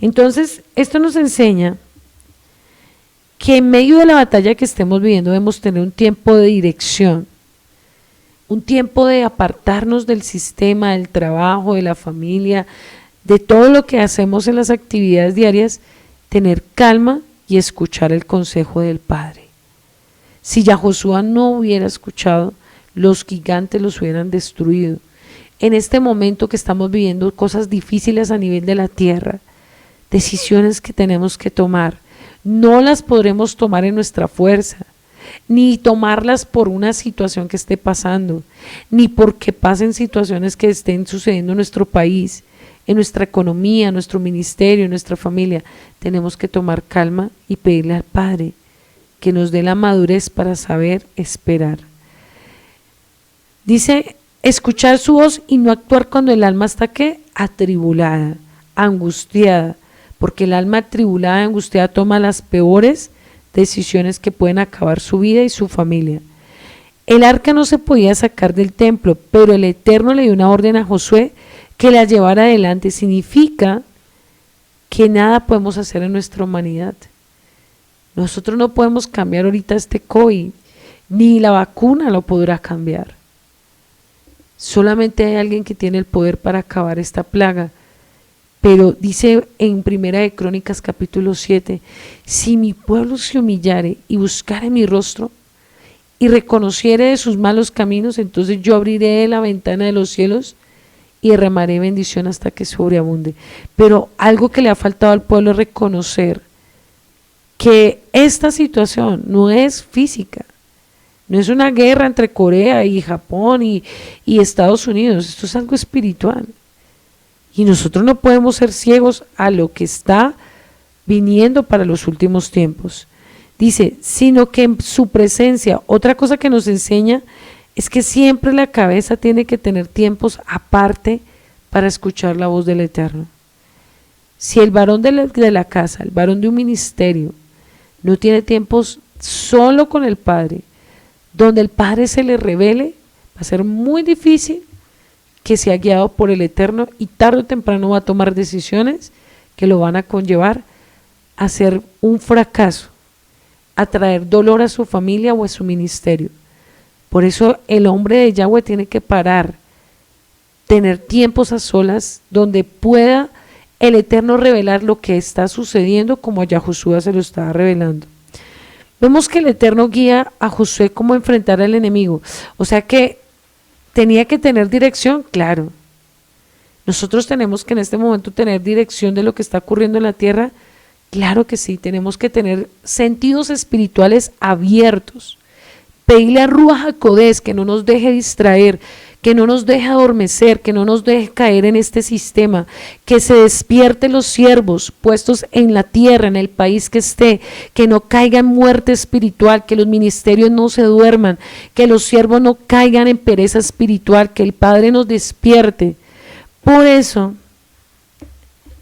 Speaker 3: Entonces, esto nos enseña que en medio de la batalla que estemos viviendo debemos tener un tiempo de dirección, un tiempo de apartarnos del sistema, del trabajo, de la familia, de todo lo que hacemos en las actividades diarias, tener calma y escuchar el consejo del Padre. Si ya Josué no hubiera escuchado, los gigantes los hubieran destruido. En este momento que estamos viviendo cosas difíciles a nivel de la tierra, decisiones que tenemos que tomar, no las podremos tomar en nuestra fuerza, ni tomarlas por una situación que esté pasando, ni porque pasen situaciones que estén sucediendo en nuestro país, en nuestra economía, en nuestro ministerio, en nuestra familia. Tenemos que tomar calma y pedirle al Padre que nos dé la madurez para saber esperar. Dice, escuchar su voz y no actuar cuando el alma está ¿qué? Atribulada, angustiada, porque el alma atribulada, angustiada toma las peores decisiones que pueden acabar su vida y su familia. El arca no se podía sacar del templo, pero el Eterno le dio una orden a Josué que la llevara adelante. Significa que nada podemos hacer en nuestra humanidad. Nosotros no podemos cambiar ahorita este COVID, ni la vacuna lo podrá cambiar. Solamente hay alguien que tiene el poder para acabar esta plaga. Pero dice en Primera de Crónicas capítulo 7, si mi pueblo se humillare y buscare mi rostro y reconociere de sus malos caminos, entonces yo abriré la ventana de los cielos y derramaré bendición hasta que sobreabunde. Pero algo que le ha faltado al pueblo es reconocer que esta situación no es física, no es una guerra entre Corea y Japón y Estados Unidos, esto es algo espiritual. Y nosotros no podemos ser ciegos a lo que está viniendo para los últimos tiempos. Dice, sino que en su presencia, otra cosa que nos enseña es que siempre la cabeza tiene que tener tiempos aparte para escuchar la voz del Eterno. Si el varón de la casa, el varón de un ministerio, no tiene tiempos solo con el Padre, donde el Padre se le revele, va a ser muy difícil que sea guiado por el Eterno, y tarde o temprano va a tomar decisiones que lo van a conllevar a ser un fracaso, a traer dolor a su familia o a su ministerio. Por eso el hombre de Yahweh tiene que parar, tener tiempos a solas donde pueda el Eterno revelar lo que está sucediendo, como ya Josué se lo estaba revelando. Vemos que el Eterno guía a Josué cómo enfrentar al enemigo, o sea que tenía que tener dirección, claro. Nosotros tenemos que en este momento tener dirección de lo que está ocurriendo en la tierra, claro que sí. Tenemos que tener sentidos espirituales abiertos, pedirle a Ruach HaKodesh que no nos deje distraer, que no nos deje adormecer, que no nos deje caer en este sistema, que se despierte los siervos puestos en la tierra, en el país que esté, que no caiga en muerte espiritual, que los ministerios no se duerman, que los siervos no caigan en pereza espiritual, que el Padre nos despierte. Por eso,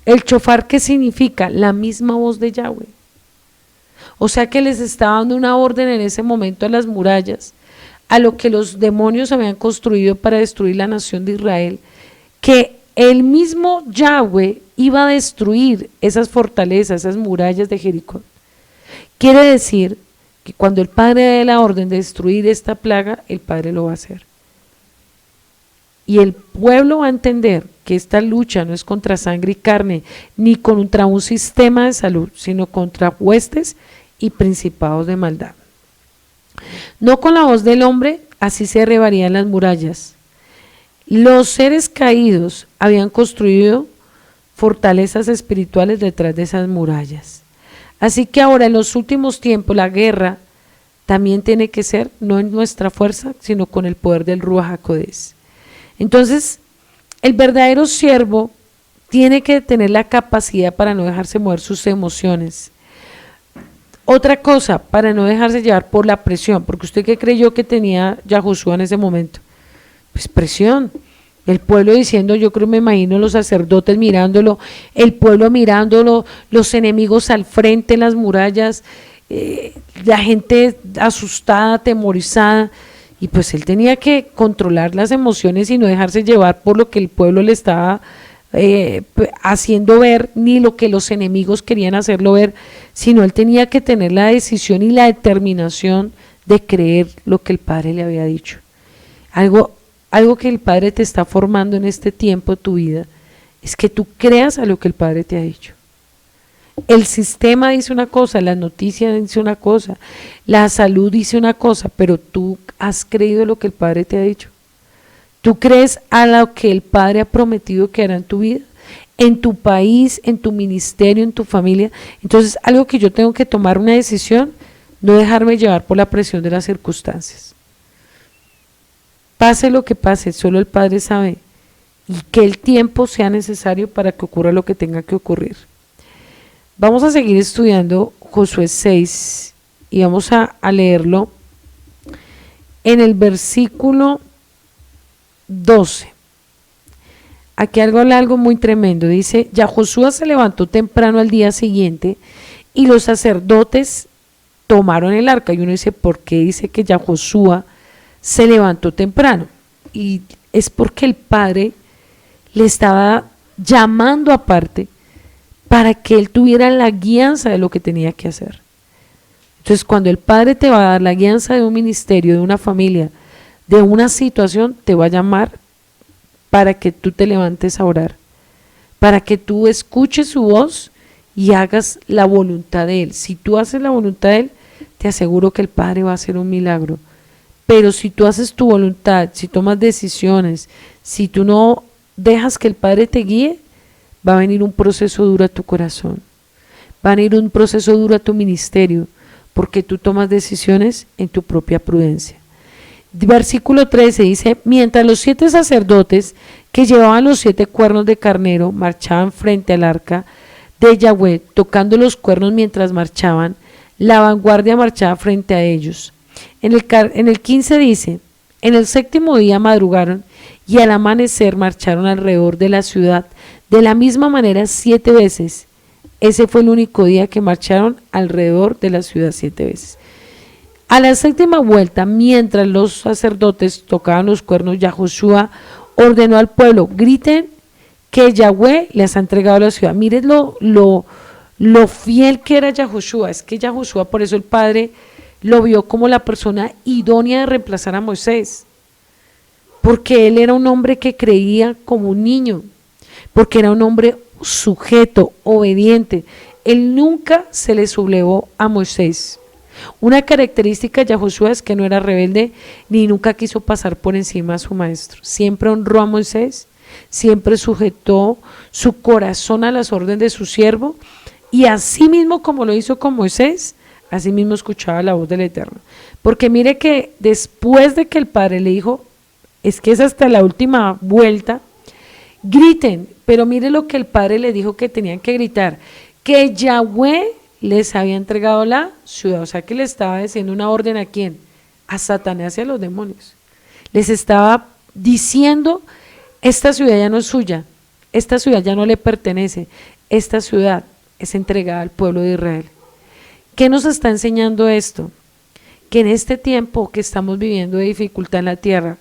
Speaker 3: el shofar, ¿qué significa? La misma voz de Yahweh. O sea que les estaba dando una orden en ese momento a las murallas, a lo que los demonios habían construido para destruir la nación de Israel, que el mismo Yahweh iba a destruir esas fortalezas, esas murallas de Jericó. Quiere decir que cuando el Padre dé la orden de destruir esta plaga, el Padre lo va a hacer. Y el pueblo va a entender que esta lucha no es contra sangre y carne, ni contra un sistema de salud, sino contra huestes y principados de maldad. No con la voz del hombre, así se derribarían las murallas. Los seres caídos habían construido fortalezas espirituales detrás de esas murallas. Así que ahora en los últimos tiempos la guerra también tiene que ser no en nuestra fuerza, sino con el poder del Ruach HaKodesh. Entonces, el verdadero siervo tiene que tener la capacidad para no dejarse mover sus emociones. Otra cosa, para no dejarse llevar por la presión, porque usted ¿qué creyó que tenía Yahushua en ese momento? Pues presión. El pueblo diciendo, yo creo, me imagino los sacerdotes mirándolo, el pueblo mirándolo, los enemigos al frente, las murallas, la gente asustada, atemorizada, y pues él tenía que controlar las emociones y no dejarse llevar por lo que el pueblo le estaba haciendo ver, ni lo que los enemigos querían hacerlo ver, sino él tenía que tener la decisión y la determinación de creer lo que el Padre le había dicho. Algo que el Padre te está formando en este tiempo de tu vida es que tú creas a lo que el Padre te ha dicho. El sistema dice una cosa, la noticia dice una cosa, la salud dice una cosa, pero tú has creído lo que el Padre te ha dicho. Tú crees a lo que el Padre ha prometido que hará en tu vida, en tu país, en tu ministerio, en tu familia. Entonces, algo que yo tengo que tomar una decisión, no dejarme llevar por la presión de las circunstancias. Pase lo que pase, solo el Padre sabe, y que el tiempo sea necesario para que ocurra lo que tenga que ocurrir. Vamos a seguir estudiando Josué 6 y vamos a leerlo en el versículo 12. Aquí habla algo muy tremendo. Dice, Yahoshua se levantó temprano al día siguiente y los sacerdotes tomaron el arca. Y uno dice, ¿por qué dice que Yahoshua se levantó temprano? Y es porque el Padre le estaba llamando aparte para que él tuviera la guianza de lo que tenía que hacer. Entonces, cuando el Padre te va a dar la guianza de un ministerio, de una familia, de una situación, te va a llamar para que tú te levantes a orar, para que tú escuches su voz y hagas la voluntad de Él. Si tú haces la voluntad de Él, te aseguro que el Padre va a hacer un milagro. Pero si tú haces tu voluntad, si tomas decisiones, si tú no dejas que el Padre te guíe, va a venir un proceso duro a tu corazón, va a venir un proceso duro a tu ministerio, porque tú tomas decisiones en tu propia prudencia. Versículo 13 dice, mientras los 7 sacerdotes que llevaban los 7 cuernos de carnero marchaban frente al arca de Yahweh, tocando los cuernos mientras marchaban, la vanguardia marchaba frente a ellos. En el 15 dice, en el 7º día madrugaron y al amanecer marcharon alrededor de la ciudad, de la misma manera 7 veces. Ese fue el único día que marcharon alrededor de la ciudad 7 veces. A la 7ª vuelta, mientras los sacerdotes tocaban los cuernos, Yahoshua ordenó al pueblo, griten que Yahweh les ha entregado la ciudad. Miren lo fiel que era Yahoshua. Es que Yahoshua, por eso el Padre lo vio como la persona idónea de reemplazar a Moisés, porque él era un hombre que creía como un niño, porque era un hombre sujeto, obediente. Él nunca se le sublevó a Moisés. Una característica de Yahoshua es que no era rebelde ni nunca quiso pasar por encima a su maestro. Siempre honró a Moisés, siempre sujetó su corazón a las órdenes de su siervo, y así mismo como lo hizo con Moisés, así mismo escuchaba la voz del Eterno. Porque mire que después de que el Padre le dijo, es que es hasta la última vuelta, griten, pero mire lo que el Padre les dijo que tenían que gritar, que Yahweh les había entregado la ciudad, o sea que le estaba diciendo una orden ¿a quién? A Satanás y a los demonios. Les estaba diciendo, esta ciudad ya no es suya, esta ciudad ya no le pertenece, esta ciudad es entregada al pueblo de Israel. ¿Qué nos está enseñando esto? Que en este tiempo que estamos viviendo de dificultad en la tierra,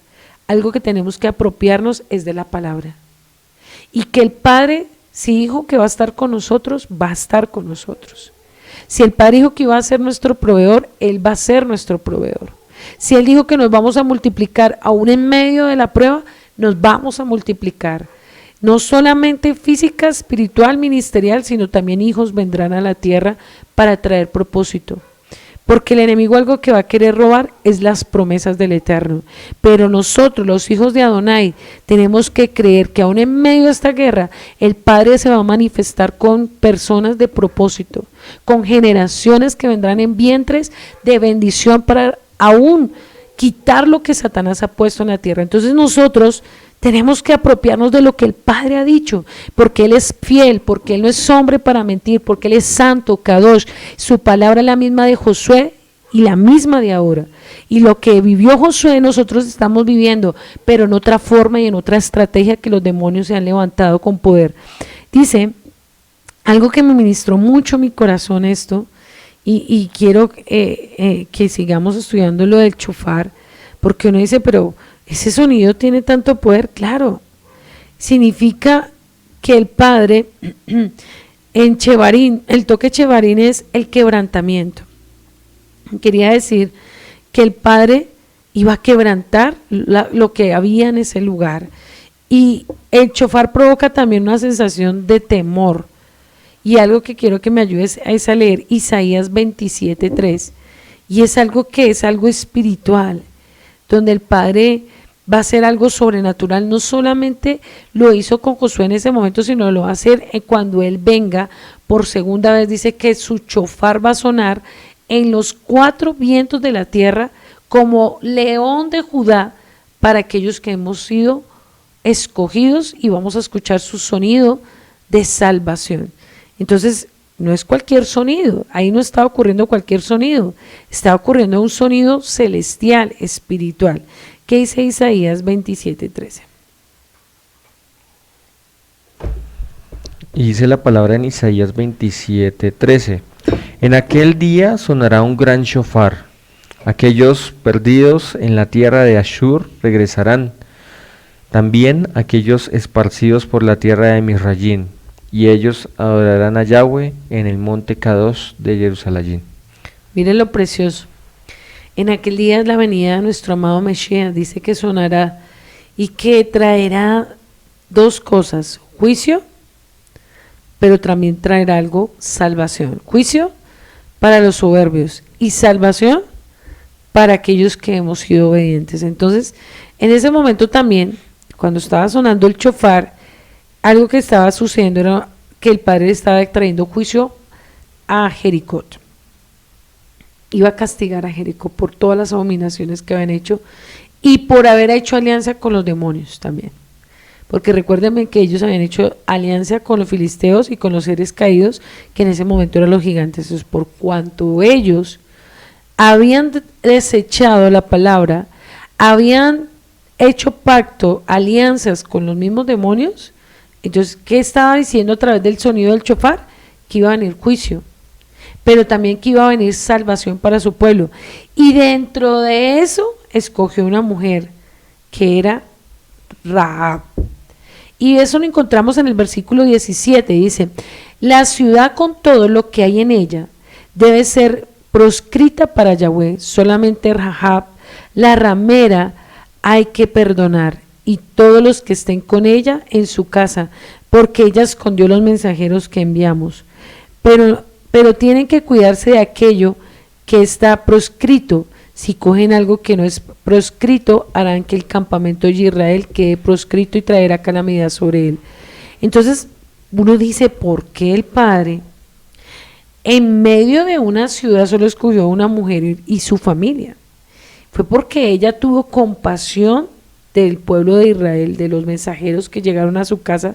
Speaker 3: algo que tenemos que apropiarnos es de la palabra. Y que el Padre, si dijo que va a estar con nosotros, va a estar con nosotros. Si el Padre dijo que iba a ser nuestro proveedor, Él va a ser nuestro proveedor. Si Él dijo que nos vamos a multiplicar aún en medio de la prueba, nos vamos a multiplicar. No solamente física, espiritual, ministerial, sino también hijos vendrán a la tierra para traer propósito. Porque el enemigo algo que va a querer robar es las promesas del Eterno. Pero nosotros, los hijos de Adonai, tenemos que creer que aún en medio de esta guerra, el Padre se va a manifestar con personas de propósito, con generaciones que vendrán en vientres de bendición para aún quitar lo que Satanás ha puesto en la tierra. Entonces nosotros tenemos que apropiarnos de lo que el Padre ha dicho, porque Él es fiel, porque Él no es hombre para mentir, porque Él es santo, Kadosh. Su palabra es la misma de Josué y la misma de ahora. Y lo que vivió Josué nosotros estamos viviendo, pero en otra forma y en otra estrategia que los demonios se han levantado con poder. Dice, algo que me ministró mucho mi corazón esto, y quiero que sigamos estudiando lo del shofar, porque uno dice, pero ese sonido tiene tanto poder. Claro, significa que el Padre en Chevarín, el toque Chevarín es el quebrantamiento. Quería decir que el Padre iba a quebrantar lo que había en ese lugar, y el shofar provoca también una sensación de temor. Y algo que quiero que me ayudes es a leer Isaías 27:3, y es algo que es algo espiritual, donde el Padre va a hacer algo sobrenatural. No solamente lo hizo con Josué en ese momento, sino lo va a hacer cuando Él venga por segunda vez. Dice que su shofar va a sonar en los 4 vientos de la tierra como león de Judá para aquellos que hemos sido escogidos, y vamos a escuchar su sonido de salvación. Entonces, no es cualquier sonido, ahí no está ocurriendo cualquier sonido, está ocurriendo un sonido celestial, espiritual. ¿Qué dice Isaías 27:13?
Speaker 2: Y dice la palabra en Isaías 27:13: en aquel día sonará un gran shofar, aquellos perdidos en la tierra de Ashur regresarán, también aquellos esparcidos por la tierra de Misrayim, y ellos adorarán a Yahweh en el monte Kadosh de Jerusalén.
Speaker 3: Miren lo precioso. En aquel día es la venida de nuestro amado Mesías, dice que sonará y que traerá 2 cosas: juicio, pero también traerá algo, salvación. Juicio para los soberbios y salvación para aquellos que hemos sido obedientes. Entonces, en ese momento también, cuando estaba sonando el shofar, algo que estaba sucediendo era que el Padre estaba trayendo juicio a Jericó. Iba a castigar a Jericó por todas las abominaciones que habían hecho y por haber hecho alianza con los demonios también. Porque recuérdenme que ellos habían hecho alianza con los filisteos y con los seres caídos, que en ese momento eran los gigantes. Entonces, por cuanto ellos habían desechado la palabra, habían hecho pacto, alianzas con los mismos demonios. Entonces, ¿qué estaba diciendo a través del sonido del shofar? Que iba a venir juicio, pero también que iba a venir salvación para su pueblo. Y dentro de eso, escogió una mujer que era Rahab. Y eso lo encontramos en el versículo 17, dice, la ciudad con todo lo que hay en ella debe ser proscrita para Yahweh, solamente Rahab, la ramera, hay que perdonar, y todos los que estén con ella en su casa, porque ella escondió los mensajeros que enviamos. Pero tienen que cuidarse de aquello que está proscrito. Si cogen algo que no es proscrito, harán que el campamento de Israel quede proscrito y traerá calamidad sobre él. Entonces, uno dice, ¿por qué el Padre en medio de una ciudad solo escogió a una mujer y su familia? Fue porque ella tuvo compasión del pueblo de Israel, de los mensajeros que llegaron a su casa,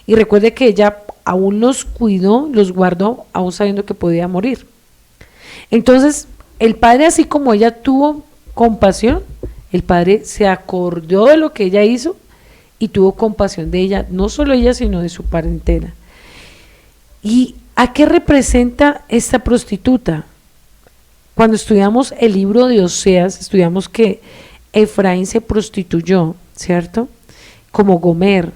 Speaker 3: y recuerde que ella aún los cuidó, los guardó, aún sabiendo que podía morir. Entonces, el padre, así como ella tuvo compasión, el padre se acordó de lo que ella hizo y tuvo compasión de ella, no solo ella, sino de su parentela. ¿Y a qué representa esta prostituta? Cuando estudiamos el libro de Oseas, estudiamos que Efraín se prostituyó, ¿cierto? Como Gomer.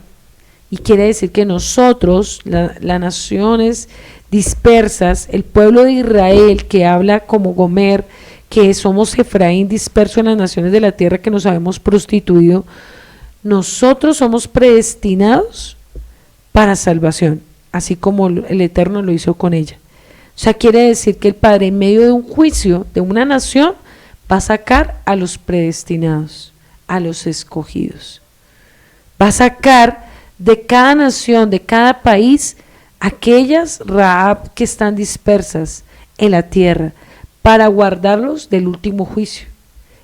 Speaker 3: Y quiere decir que nosotros, las naciones dispersas, el pueblo de Israel que habla como Gomer, que somos Efraín disperso en las naciones de la tierra, que nos habemos prostituido, nosotros somos predestinados para salvación, así como el Eterno lo hizo con ella. O sea, quiere decir que el Padre, en medio de un juicio de una nación, va a sacar a los predestinados, a los escogidos. Va a sacar de cada nación, de cada país, aquellas Rahab que están dispersas en la tierra, para guardarlos del último juicio.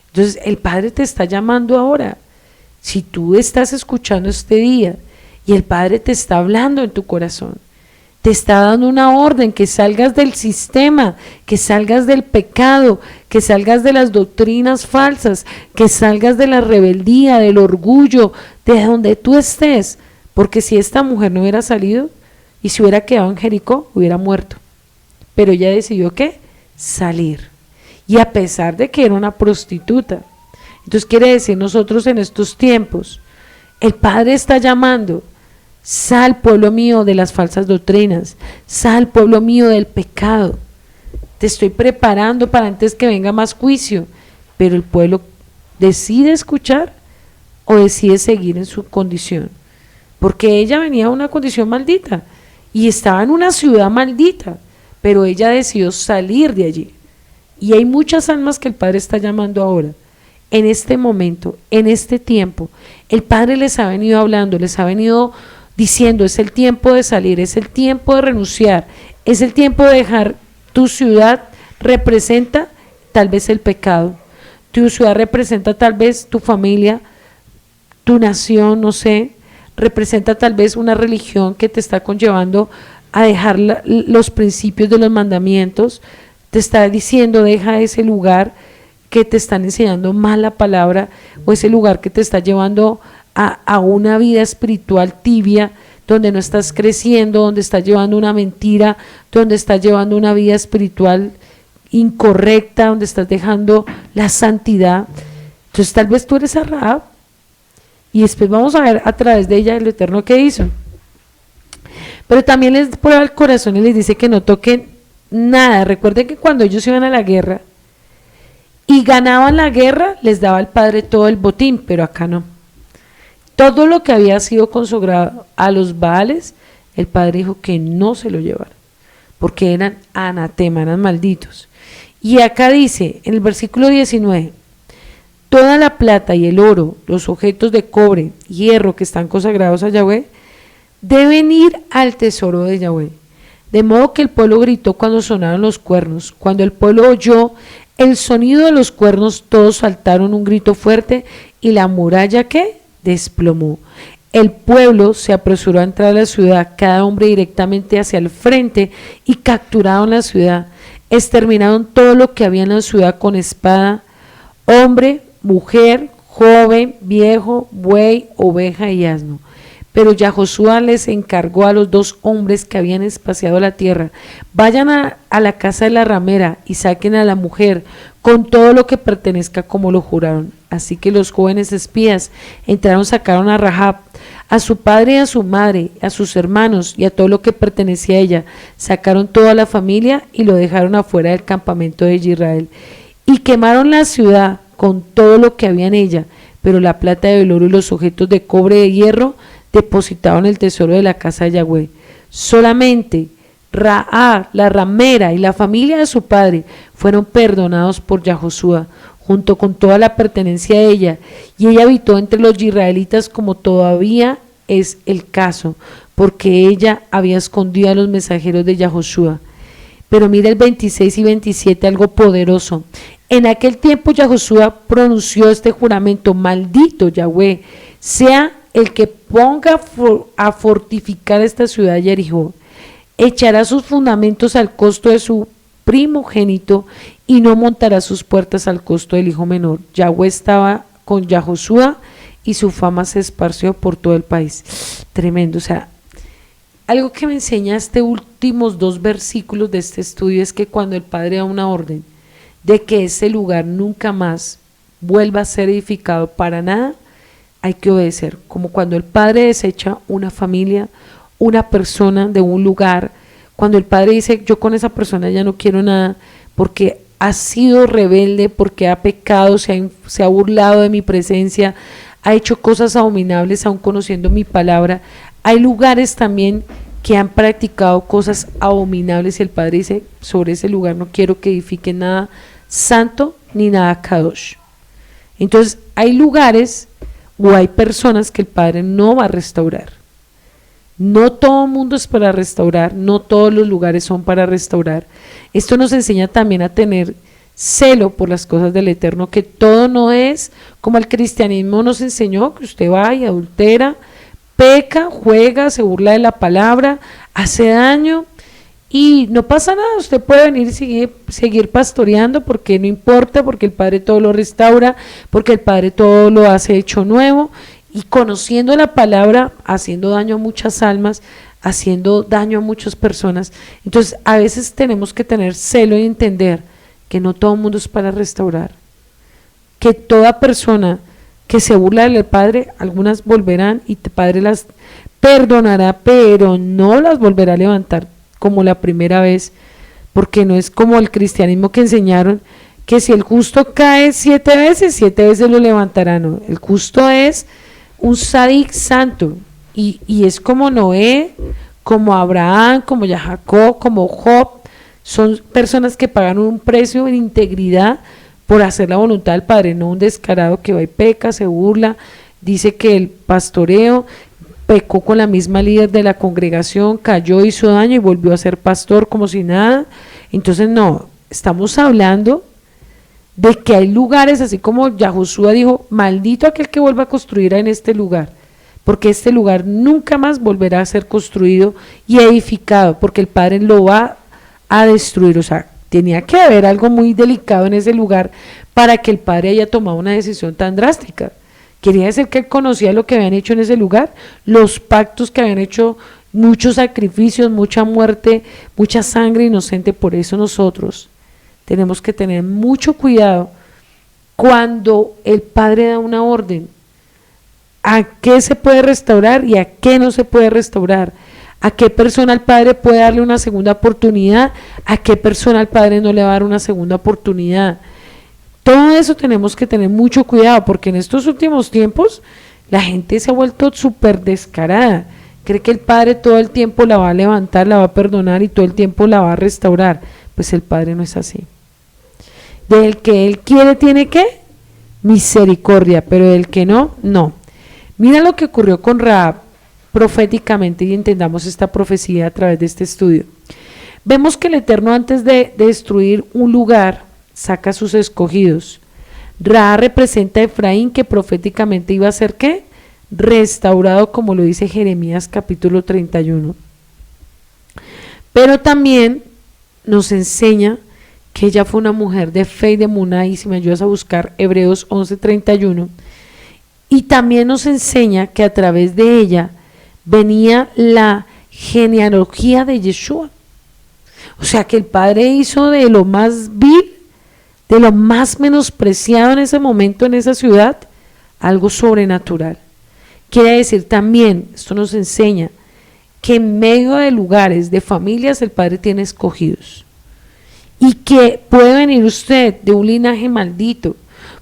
Speaker 3: Entonces, el Padre te está llamando ahora. Si tú estás escuchando este día y el Padre te está hablando en tu corazón, te está dando una orden, que salgas del sistema, que salgas del pecado, que salgas de las doctrinas falsas, que salgas de la rebeldía, del orgullo, de donde tú estés, porque si esta mujer no hubiera salido y se hubiera quedado en Jericó, hubiera muerto. Pero ella decidió, ¿qué? Salir. Y a pesar de que era una prostituta. Entonces quiere decir, nosotros en estos tiempos, el Padre está llamando: sal, pueblo mío, de las falsas doctrinas, sal, pueblo mío, del pecado. Te estoy preparando para antes que venga más juicio. Pero el pueblo decide escuchar o decide seguir en su condición, porque ella venía de una condición maldita y estaba en una ciudad maldita, pero ella decidió salir de allí. Y hay muchas almas que el Padre está llamando ahora, en este momento, en este tiempo. El Padre les ha venido hablando, les ha venido diciendo: es el tiempo de salir, es el tiempo de renunciar, es el tiempo de dejar. Tu ciudad representa tal vez el pecado, tu ciudad representa tal vez tu familia, tu nación, no sé, representa tal vez una religión que te está conllevando a dejar los principios de los mandamientos, te está diciendo: deja ese lugar que te están enseñando mal la palabra, o ese lugar que te está llevando a una vida espiritual tibia, donde no estás creciendo, donde estás llevando una mentira, donde estás llevando una vida espiritual incorrecta, donde estás dejando la santidad. Entonces tal vez tú eres a Rahab, y después vamos a ver a través de ella el Eterno que hizo. Pero también les prueba el corazón y les dice que no toquen nada. Recuerden que cuando ellos iban a la guerra y ganaban la guerra, les daba el Padre todo el botín, pero acá no. Todo lo que había sido consagrado a los Baales, el Padre dijo que no se lo llevaran, porque eran anatema, eran malditos. Y acá dice, en el versículo 19, toda la plata y el oro, los objetos de cobre, hierro que están consagrados a Yahweh, deben ir al tesoro de Yahweh. De modo que el pueblo gritó cuando sonaron los cuernos. Cuando el pueblo oyó el sonido de los cuernos, todos saltaron un grito fuerte y la muralla, ¿qué?, desplomó. El pueblo se apresuró a entrar a la ciudad, cada hombre directamente hacia el frente, y capturaron la ciudad. Exterminaron todo lo que había en la ciudad con espada, hombre, mujer, joven, viejo, buey, oveja y asno. Pero Yahoshua les encargó a los 2 hombres que habían espaciado la tierra: vayan a la casa de la ramera y saquen a la mujer con todo lo que pertenezca, como lo juraron. Así que los jóvenes espías entraron, sacaron a Rahab, a su padre y a su madre, a sus hermanos y a todo lo que pertenecía a ella. Sacaron toda la familia y lo dejaron afuera del campamento de Israel. Y quemaron la ciudad con todo lo que había en ella, pero la plata, el oro y los objetos de cobre y de hierro depositaron el tesoro de la casa de Yahweh. Solamente Rahab, la ramera, y la familia de su padre fueron perdonados por Yahoshua, junto con toda la pertenencia de ella, y ella habitó entre los israelitas, como todavía es el caso, porque ella había escondido a los mensajeros de Yahoshua. Pero mira el 26 y 27, algo poderoso. En aquel tiempo Yahoshua pronunció este juramento: maldito Yahweh sea el que ponga a fortificar esta ciudad de Jericó. Echará sus fundamentos al costo de su primogénito y no montará sus puertas al costo del hijo menor. Yahweh estaba con Yahoshua y su fama se esparció por todo el país. Tremendo. O sea, algo que me enseña este últimos 2 versículos de este estudio es que cuando el Padre da una orden de que ese lugar nunca más vuelva a ser edificado para nada, hay que obedecer. Como cuando el Padre desecha una familia, una persona de un lugar, cuando el Padre dice: yo con esa persona ya no quiero nada porque ha sido rebelde, porque ha pecado, se ha burlado de mi presencia, ha hecho cosas abominables aun conociendo mi palabra. Hay lugares también que han practicado cosas abominables y el Padre dice: sobre ese lugar no quiero que edifiquen nada santo ni nada kadosh. Entonces hay lugares o hay personas que el Padre no va a restaurar. No todo el mundo es para restaurar, no todos los lugares son para restaurar. Esto nos enseña también a tener celo por las cosas del Eterno, que todo no es como el cristianismo nos enseñó, que usted va y adultera, peca, juega, se burla de la palabra, hace daño y no pasa nada. Usted puede venir y seguir pastoreando porque no importa, porque el Padre todo lo restaura, porque el Padre todo lo hace hecho nuevo, y conociendo la palabra, haciendo daño a muchas almas, haciendo daño a muchas personas. Entonces a veces tenemos que tener celo y entender que no todo el mundo es para restaurar, que toda persona que se burla del Padre, algunas volverán y el Padre las perdonará, pero no las volverá a levantar como la primera vez, porque no es como el cristianismo que enseñaron que si el justo cae 7 veces, 7 veces lo levantará. No, el justo es un sadik santo y es como Noé, como Abraham, como Jacob, como Job. Son personas que pagan un precio en integridad por hacer la voluntad del Padre, no un descarado que va y peca, se burla, dice que el pastoreo, pecó con la misma líder de la congregación, cayó, hizo daño y volvió a ser pastor como si nada. Entonces no, estamos hablando de que hay lugares, así como Yahoshua dijo: maldito aquel que vuelva a construir en este lugar, porque este lugar nunca más volverá a ser construido y edificado, porque el Padre lo va a destruir. O sea, tenía que haber algo muy delicado en ese lugar para que el Padre haya tomado una decisión tan drástica. Quería decir que él conocía lo que habían hecho en ese lugar, los pactos que habían hecho, muchos sacrificios, mucha muerte, mucha sangre inocente. Por eso nosotros tenemos que tener mucho cuidado cuando el Padre da una orden, a qué se puede restaurar y a qué no se puede restaurar, a qué persona el Padre puede darle una segunda oportunidad, a qué persona el Padre no le va a dar una segunda oportunidad. Todo eso tenemos que tener mucho cuidado, porque en estos últimos tiempos la gente se ha vuelto súper descarada, cree que el Padre todo el tiempo la va a levantar, la va a perdonar y todo el tiempo la va a restaurar. Pues el Padre no es así. Del que Él quiere tiene que misericordia, pero del que no, no. Mira lo que ocurrió con Rahab proféticamente, y entendamos esta profecía a través de este estudio. Vemos que el Eterno, antes de destruir un lugar, saca a sus escogidos. Rahab representa a Efraín, que proféticamente iba a ser ¿qué? Restaurado, como lo dice Jeremías capítulo 31. Pero también nos enseña que ella fue una mujer de fe y de emuná, y si me ayudas a buscar Hebreos 11:31, y también nos enseña que a través de ella venía la genealogía de Yeshua. O sea que el Padre hizo de lo más vil, de lo más menospreciado en ese momento en esa ciudad, algo sobrenatural. Quiere decir también, esto nos enseña, que en medio de lugares, de familias, el Padre tiene escogidos. Y que puede venir usted de un linaje maldito,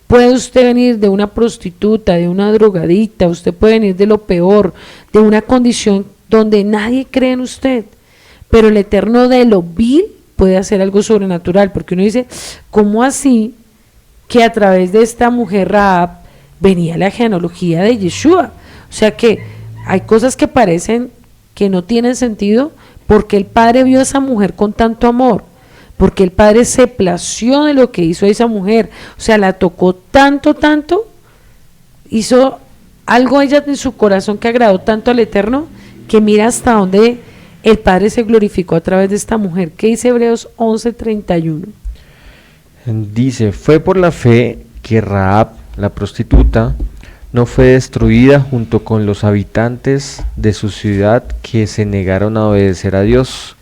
Speaker 3: puede usted venir de una prostituta, de una drogadicta, usted puede venir de lo peor, de una condición donde nadie cree en usted, pero el Eterno de lo vil puede hacer algo sobrenatural, porque uno dice, ¿cómo así que a través de esta mujer Rahab venía la genealogía de Yeshua? O sea que hay cosas que parecen que no tienen sentido, porque el Padre vio a esa mujer con tanto amor. porque el padre se plació de lo que hizo esa mujer, o sea, la tocó tanto, hizo algo ella en su corazón que agradó tanto al Eterno, que mira hasta dónde el Padre se glorificó a través de esta mujer. ¿Qué dice Hebreos 11:31?
Speaker 2: Dice, fue por la fe que Rahab, la prostituta, no fue destruida junto con los habitantes de su ciudad que se negaron a obedecer a Dios,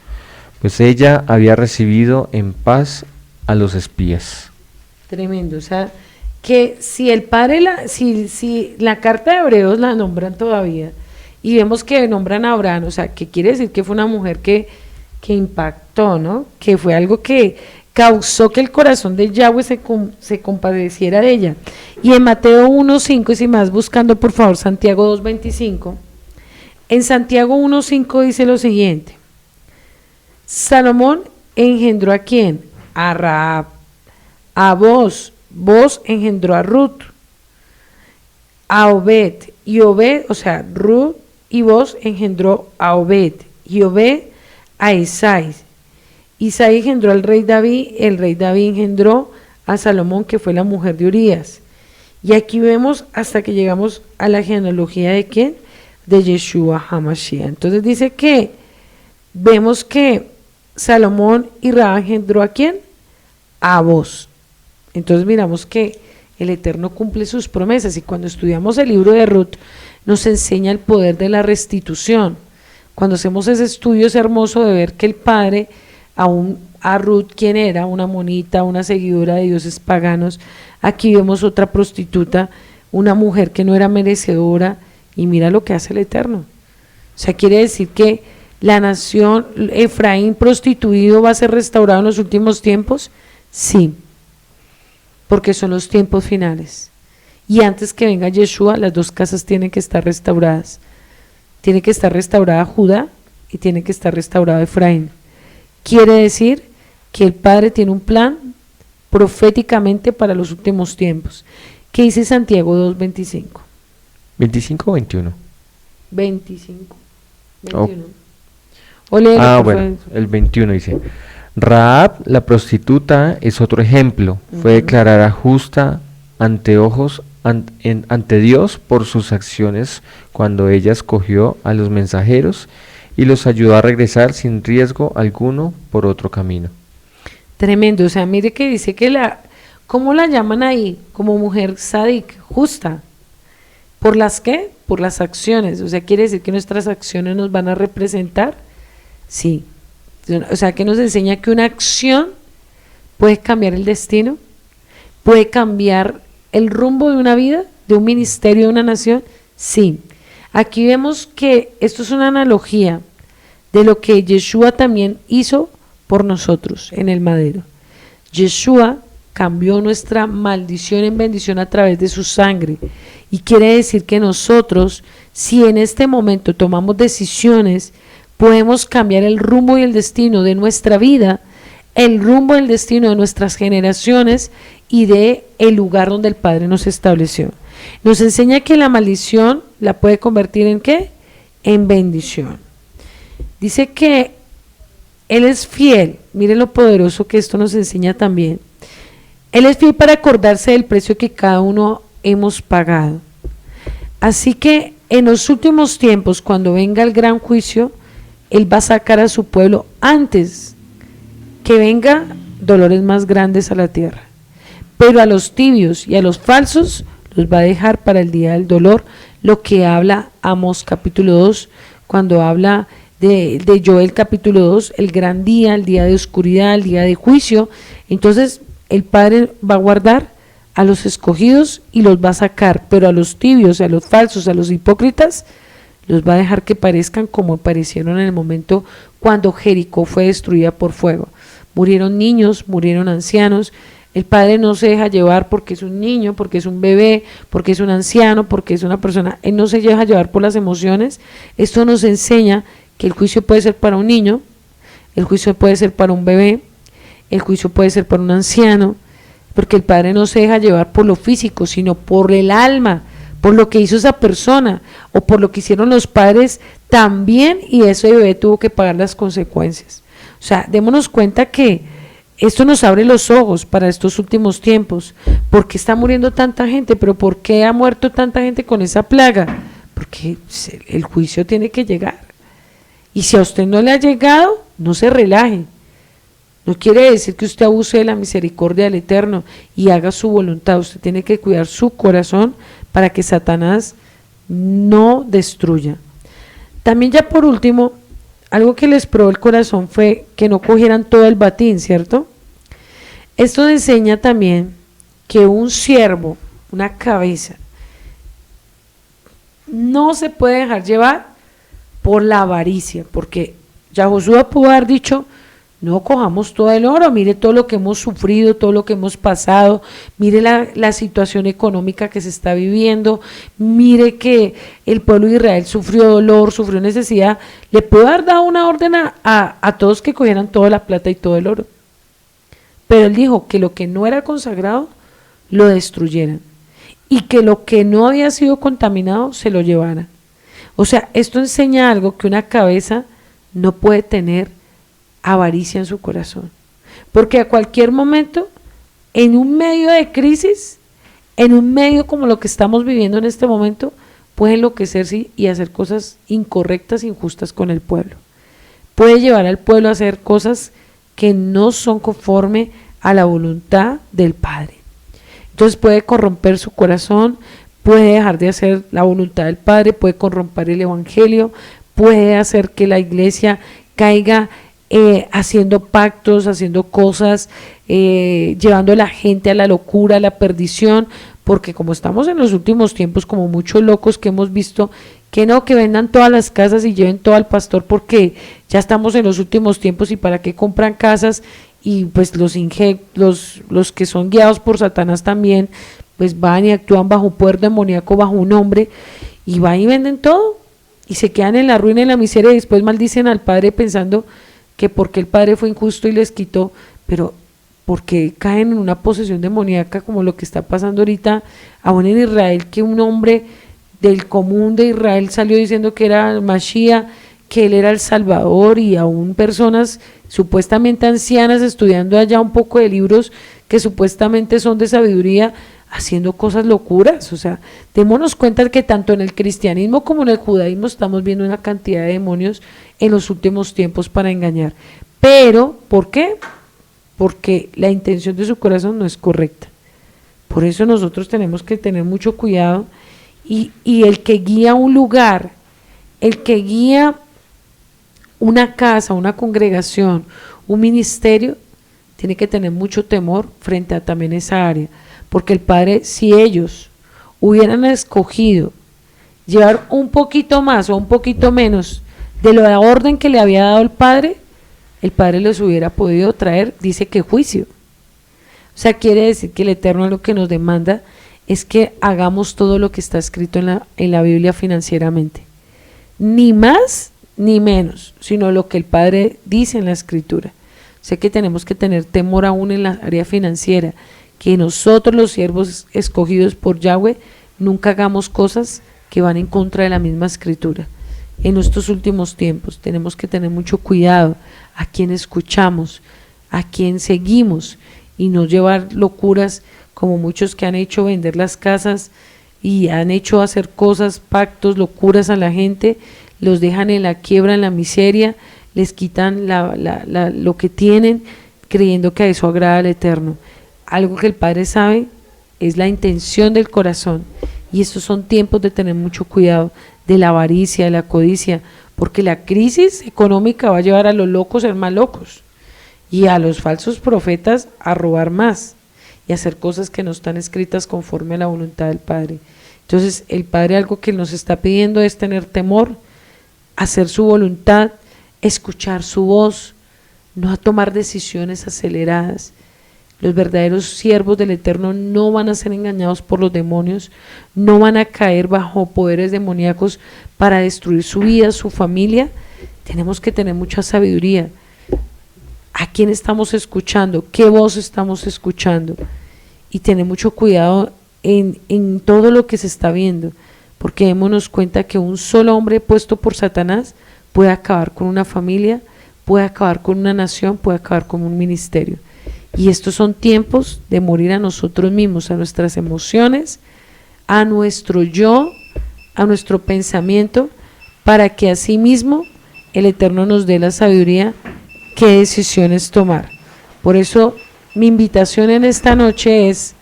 Speaker 2: pues ella había recibido en paz a los espías.
Speaker 3: Tremendo, o sea, que si el Padre, si la carta de Hebreos la nombran todavía, y vemos que nombran a Abraham, o sea, que quiere decir que fue una mujer que impactó, ¿no? Que fue algo que causó que el corazón de Yahweh se compadeciera de ella. Y en Mateo 1:5, y si más buscando por favor Santiago 2:25, en Santiago 1:5 dice lo siguiente: Salomón engendró ¿a quién? A Rahab. A Boz engendró a Ruth. A Obed, y Obed, o sea, Ruth y Boz engendró a Obed, y Obed a Isaí. Isaí engendró al rey David, el rey David engendró a Salomón, que fue la mujer de Urías. Y aquí vemos hasta que llegamos a la genealogía de ¿quién? De Yeshua HaMashiach. Entonces dice que vemos que Salomón y Rahab engendró ¿a quién? A Boz. Entonces miramos que el Eterno cumple sus promesas, y cuando estudiamos el libro de Ruth nos enseña el poder de la restitución. Cuando hacemos ese estudio es hermoso de ver que el Padre a Ruth, quien era una monita, una seguidora de dioses paganos, aquí vemos otra prostituta, una mujer que no era merecedora, y mira lo que hace el Eterno. O sea, quiere decir que la nación Efraín prostituido va a ser restaurado en los últimos tiempos, sí, porque son los tiempos finales. Y antes que venga Yeshua, las dos casas tienen que estar restauradas. Tiene que estar restaurada Judá y tiene que estar restaurado Efraín. Quiere decir que el Padre tiene un plan proféticamente para los últimos tiempos. ¿Qué dice Santiago 2:25?
Speaker 2: ¿25 o 21?
Speaker 3: 25.
Speaker 2: Oh.
Speaker 3: 21. O léelo, por
Speaker 2: Bueno,
Speaker 3: favor.
Speaker 2: el 21 dice, Rahab, la prostituta, es otro ejemplo. Fue declarada justa ante ante Dios por sus acciones cuando ella escogió a los mensajeros y los ayudó a regresar sin riesgo alguno por otro camino.
Speaker 3: Tremendo, o sea, mire que dice que ¿cómo la llaman ahí? Como mujer sádica, justa. ¿Por las qué? Por las acciones, o sea, quiere decir que nuestras acciones nos van a representar, sí. O sea, que nos enseña que una acción puede cambiar el destino, puede cambiar el rumbo de una vida, de un ministerio, de una nación, sí. Aquí vemos que esto es una analogía de lo que Yeshua también hizo por nosotros en el madero. Yeshua cambió nuestra maldición en bendición a través de su sangre, y quiere decir que nosotros, si en este momento tomamos decisiones, podemos cambiar el rumbo y el destino de nuestra vida, el rumbo y el destino de nuestras generaciones y de el lugar donde el Padre nos estableció. Nos enseña que la maldición la puede convertir en ¿qué? En bendición. Dice que Él es fiel. Mire lo poderoso que esto nos enseña también. Él es fiel para acordarse del precio que cada uno hemos pagado. Así que en los últimos tiempos, cuando venga el gran juicio, Él va a sacar a su pueblo antes que venga dolores más grandes a la tierra. Pero a los tibios y a los falsos los va a dejar para el día del dolor, lo que habla Amós capítulo 2, cuando habla de Joel capítulo 2, el gran día, el día de oscuridad, el día de juicio. Entonces el Padre va a guardar a los escogidos y los va a sacar, pero a los tibios, a los falsos, a los hipócritas, los va a dejar que parezcan como aparecieron en el momento cuando Jericó fue destruida por fuego. Murieron niños, murieron ancianos. El Padre no se deja llevar porque es un niño, porque es un bebé, porque es un anciano, porque es una persona. Él no se deja llevar por las emociones. Esto nos enseña que el juicio puede ser para un niño, el juicio puede ser para un bebé, el juicio puede ser para un anciano, porque el Padre no se deja llevar por lo físico, sino por el alma, por lo que hizo esa persona o por lo que hicieron los padres también, y ese bebé tuvo que pagar las consecuencias. O sea, démonos cuenta que esto nos abre los ojos para estos últimos tiempos. ¿Por qué está muriendo tanta gente? ¿Pero por qué ha muerto tanta gente con esa plaga? Porque el juicio tiene que llegar. Y si a usted no le ha llegado, no se relaje. No quiere decir que usted abuse de la misericordia del Eterno y haga su voluntad. Usted tiene que cuidar su corazón para que Satanás no destruya. También ya por último, algo que les probó el corazón fue que no cogieran todo el batín, ¿cierto? Esto enseña también que un siervo, una cabeza, no se puede dejar llevar por la avaricia, porque ya Josué pudo haber dicho, no cojamos todo el oro, mire todo lo que hemos sufrido, todo lo que hemos pasado, mire la situación económica que se está viviendo, mire que el pueblo de Israel sufrió dolor, sufrió necesidad, le pudo haber dado una orden a todos que cogieran toda la plata y todo el oro, pero él dijo que lo que no era consagrado lo destruyeran y que lo que no había sido contaminado se lo llevaran. O sea, esto enseña algo que una cabeza no puede tener avaricia en su corazón, porque a cualquier momento, en un medio de crisis, en un medio como lo que estamos viviendo en este momento, puede enloquecerse y hacer cosas incorrectas, injustas con el pueblo. Puede llevar al pueblo a hacer cosas que no son conforme a la voluntad del Padre. Entonces puede corromper su corazón, puede dejar de hacer la voluntad del Padre, puede corromper el Evangelio, puede hacer que la iglesia caiga haciendo pactos, haciendo cosas, llevando a la gente a la locura, a la perdición, porque como estamos en los últimos tiempos, como muchos locos que hemos visto, que no, que vendan todas las casas y lleven todo al pastor porque ya estamos en los últimos tiempos y para qué compran casas, y pues los que son guiados por Satanás también, pues van y actúan bajo un poder demoníaco, bajo un hombre, y van y venden todo, y se quedan en la ruina y en la miseria, y después maldicen al Padre pensando que porque el Padre fue injusto y les quitó, pero porque caen en una posesión demoníaca como lo que está pasando ahorita, aún en Israel, que un hombre del común de Israel salió diciendo que era Mashiach, que él era el Salvador, y aún personas supuestamente ancianas estudiando allá un poco de libros que supuestamente son de sabiduría, haciendo cosas locuras. O sea, démonos cuenta que tanto en el cristianismo como en el judaísmo estamos viendo una cantidad de demonios en los últimos tiempos para engañar. Pero, ¿por qué? Porque la intención de su corazón no es correcta. Por eso nosotros tenemos que tener mucho cuidado, y el que guía un lugar, el que guía una casa, una congregación, un ministerio, tiene que tener mucho temor frente a también esa área, porque el Padre, si ellos hubieran escogido llevar un poquito más o un poquito menos de la orden que le había dado el Padre les hubiera podido traer, dice que juicio. O sea, quiere decir que el Eterno lo que nos demanda es que hagamos todo lo que está escrito en la Biblia financieramente, ni más ni menos, sino lo que el Padre dice en la Escritura. Sé que tenemos que tener temor aún en la área financiera, que nosotros los siervos escogidos por Yahweh nunca hagamos cosas que van en contra de la misma Escritura. En estos últimos tiempos tenemos que tener mucho cuidado a quién escuchamos, a quién seguimos, y no llevar locuras como muchos que han hecho vender las casas y han hecho hacer cosas, pactos, locuras a la gente, los dejan en la quiebra, en la miseria, les quitan lo que tienen, creyendo que a eso agrada al Eterno. Algo que el Padre sabe es la intención del corazón, y estos son tiempos de tener mucho cuidado de la avaricia, de la codicia, porque la crisis económica va a llevar a los locos a ser más locos, y a los falsos profetas a robar más y a hacer cosas que no están escritas conforme a la voluntad del Padre. Entonces el Padre, algo que nos está pidiendo es tener temor, hacer su voluntad, escuchar su voz, no a tomar decisiones aceleradas. Los verdaderos siervos del Eterno no van a ser engañados por los demonios, no van a caer bajo poderes demoníacos para destruir su vida, su familia. Tenemos que tener mucha sabiduría. ¿A quién estamos escuchando? ¿Qué voz estamos escuchando? Y tener mucho cuidado en todo lo que se está viendo, porque démonos cuenta que un solo hombre puesto por Satanás puede acabar con una familia, puede acabar con una nación, puede acabar con un ministerio. Y estos son tiempos de morir a nosotros mismos, a nuestras emociones, a nuestro yo, a nuestro pensamiento, para que así mismo el Eterno nos dé la sabiduría qué decisiones tomar. Por eso mi invitación en esta noche es: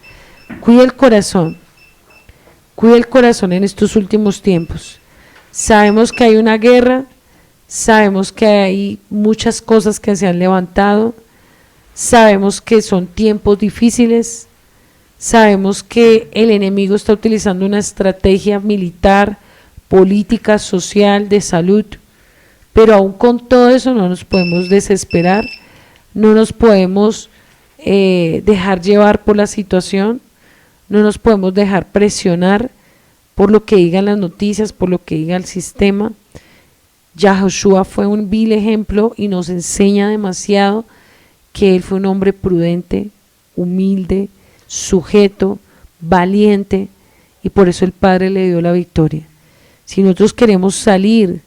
Speaker 3: cuide el corazón en estos últimos tiempos. Sabemos que hay una guerra, sabemos que hay muchas cosas que se han levantado, sabemos que son tiempos difíciles, sabemos que el enemigo está utilizando una estrategia militar, política, social, de salud, pero aún con todo eso no nos podemos desesperar, no nos podemos dejar llevar por la situación, no nos podemos dejar presionar por lo que digan las noticias, por lo que diga el sistema. Yahoshua fue un vil ejemplo y nos enseña demasiado que él fue un hombre prudente, humilde, sujeto, valiente, y por eso el Padre le dio la victoria. Si nosotros queremos salir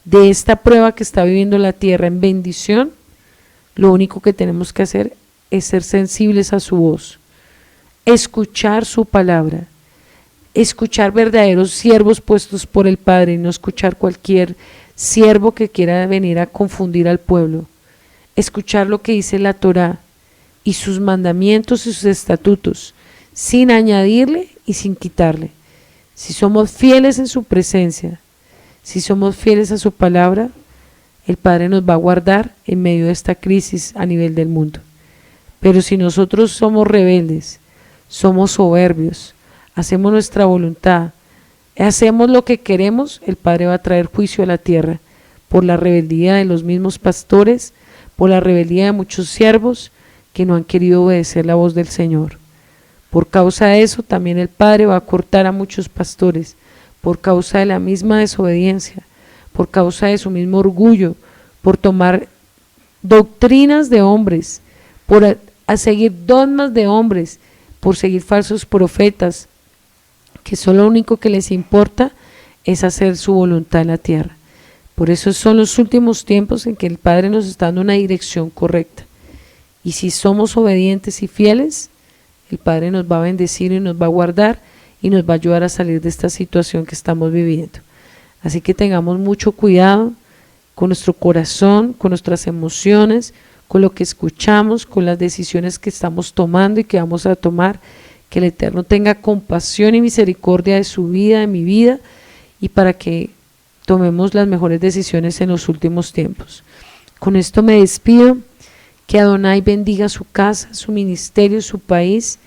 Speaker 3: de esta prueba que está viviendo la tierra en bendición, lo único que tenemos que hacer es ser sensibles a su voz, escuchar su palabra, escuchar verdaderos siervos puestos por el Padre y no escuchar cualquier siervo que quiera venir a confundir al pueblo, escuchar lo que dice la Torá y sus mandamientos y sus estatutos, sin añadirle y sin quitarle. Si somos fieles en su presencia, si somos fieles a su palabra, el Padre nos va a guardar en medio de esta crisis a nivel del mundo. Pero si nosotros somos rebeldes, somos soberbios, hacemos nuestra voluntad, hacemos lo que queremos, el Padre va a traer juicio a la tierra por la rebeldía de los mismos pastores, por la rebeldía de muchos siervos que no han querido obedecer la voz del Señor. Por causa de eso también el Padre va a cortar a muchos pastores, por causa de la misma desobediencia, por causa de su mismo orgullo, por tomar doctrinas de hombres, por a seguir dogmas de hombres, por seguir falsos profetas, que solo lo único que les importa es hacer su voluntad en la tierra. Por eso son los últimos tiempos en que el Padre nos está dando una dirección correcta. Y si somos obedientes y fieles, el Padre nos va a bendecir y nos va a guardar y nos va a ayudar a salir de esta situación que estamos viviendo. Así que tengamos mucho cuidado con nuestro corazón, con nuestras emociones, con lo que escuchamos, con las decisiones que estamos tomando y que vamos a tomar. Que el Eterno tenga compasión y misericordia de su vida, de mi vida, y para que tomemos las mejores decisiones en los últimos tiempos. Con esto me despido. Que Adonai bendiga su casa, su ministerio, su país,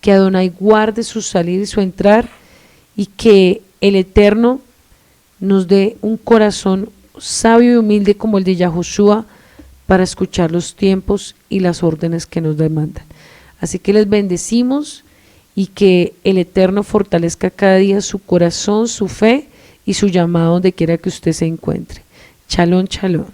Speaker 3: que Adonai guarde su salir y su entrar, y que el Eterno nos dé un corazón sabio y humilde como el de Yahoshua para escuchar los tiempos y las órdenes que nos demandan. Así que les bendecimos y que el Eterno fortalezca cada día su corazón, su fe y su llamado donde quiera que usted se encuentre. Shalom, shalom.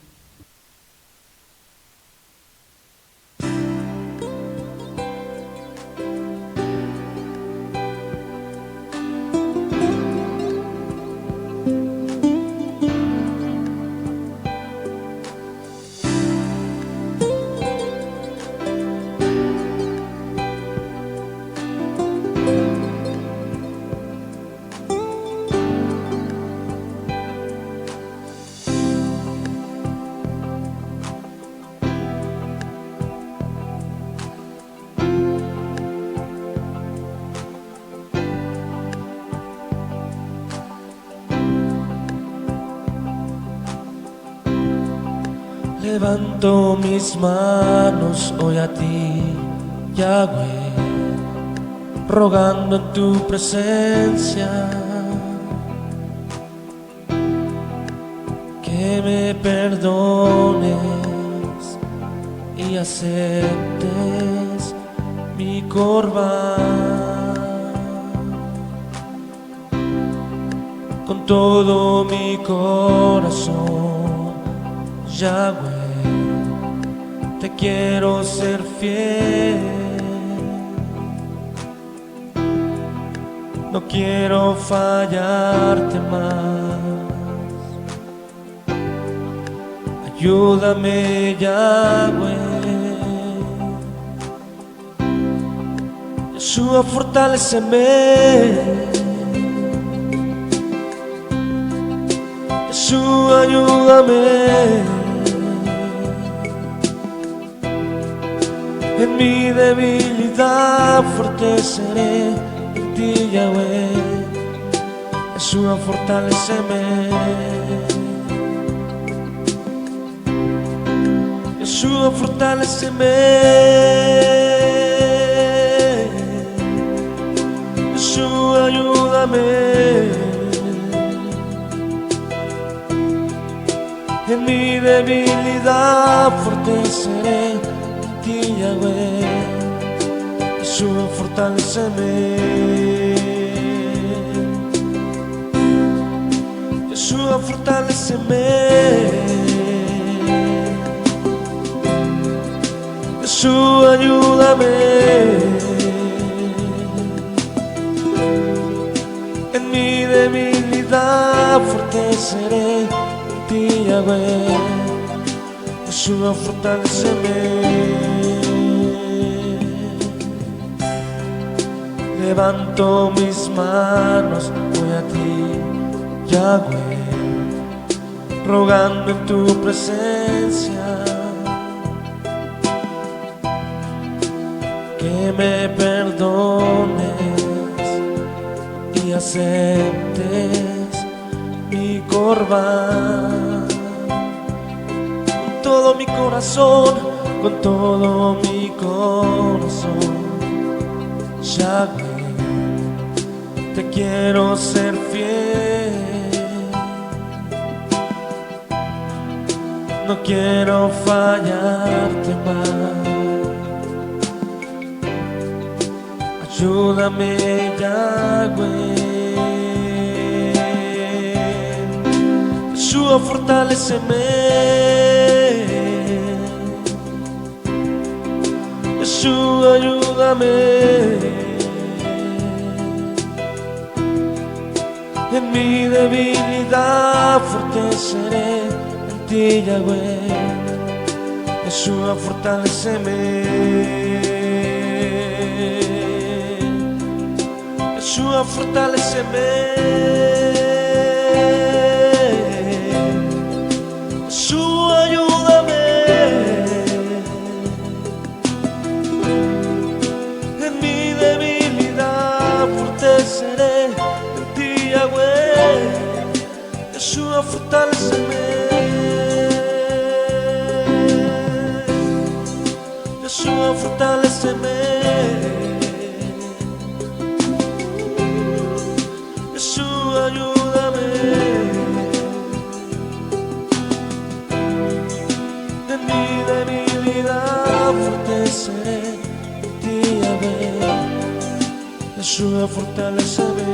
Speaker 1: Levanto mis manos hoy a ti, Yahweh, rogando en tu presencia que me perdones y aceptes mi corbán. Con todo mi corazón, Yahweh, te quiero ser fiel. No quiero fallarte más. Ayúdame, Yahweh, Yeshua, fortaléceme. Yeshua, ayúdame. En mi debilidad fuerte seré en ti, Yahweh. Yeshua, fortaléceme. Yeshua, fortaléceme. Yeshua, ayúdame. En mi debilidad fuerte seré en ti, Yahweh. Yeshua, fortaléceme. Yeshua, fortaléceme. Yeshua, ayúdame. En mi debilidad fuerte seré en ti, Yahweh. Yeshua, fortaléceme. Levanto mis manos, voy a ti, Yahweh, rogando en tu presencia que me perdones y aceptes mi corbán. Con todo mi corazón, con todo mi corazón, Yahweh, te quiero ser fiel. No quiero fallarte más. Ayúdame, Yahweh. Yeshua, fortaléceme. Yeshua, ayúdame. En mi debilidad fuerte seré en ti, Yahweh. Yeshua, fortaléceme. Yeshua, fortaléceme. Yeshua, ayúdame. En mi debilidad fuerte seré en ti, Yahweh. Yeshua, fortaléceme. Yeshua, fortaléceme. Yeshua, ayúdame. En mi debilidad fuerte seré en ti, Yahweh. Yeshua, fortaléceme.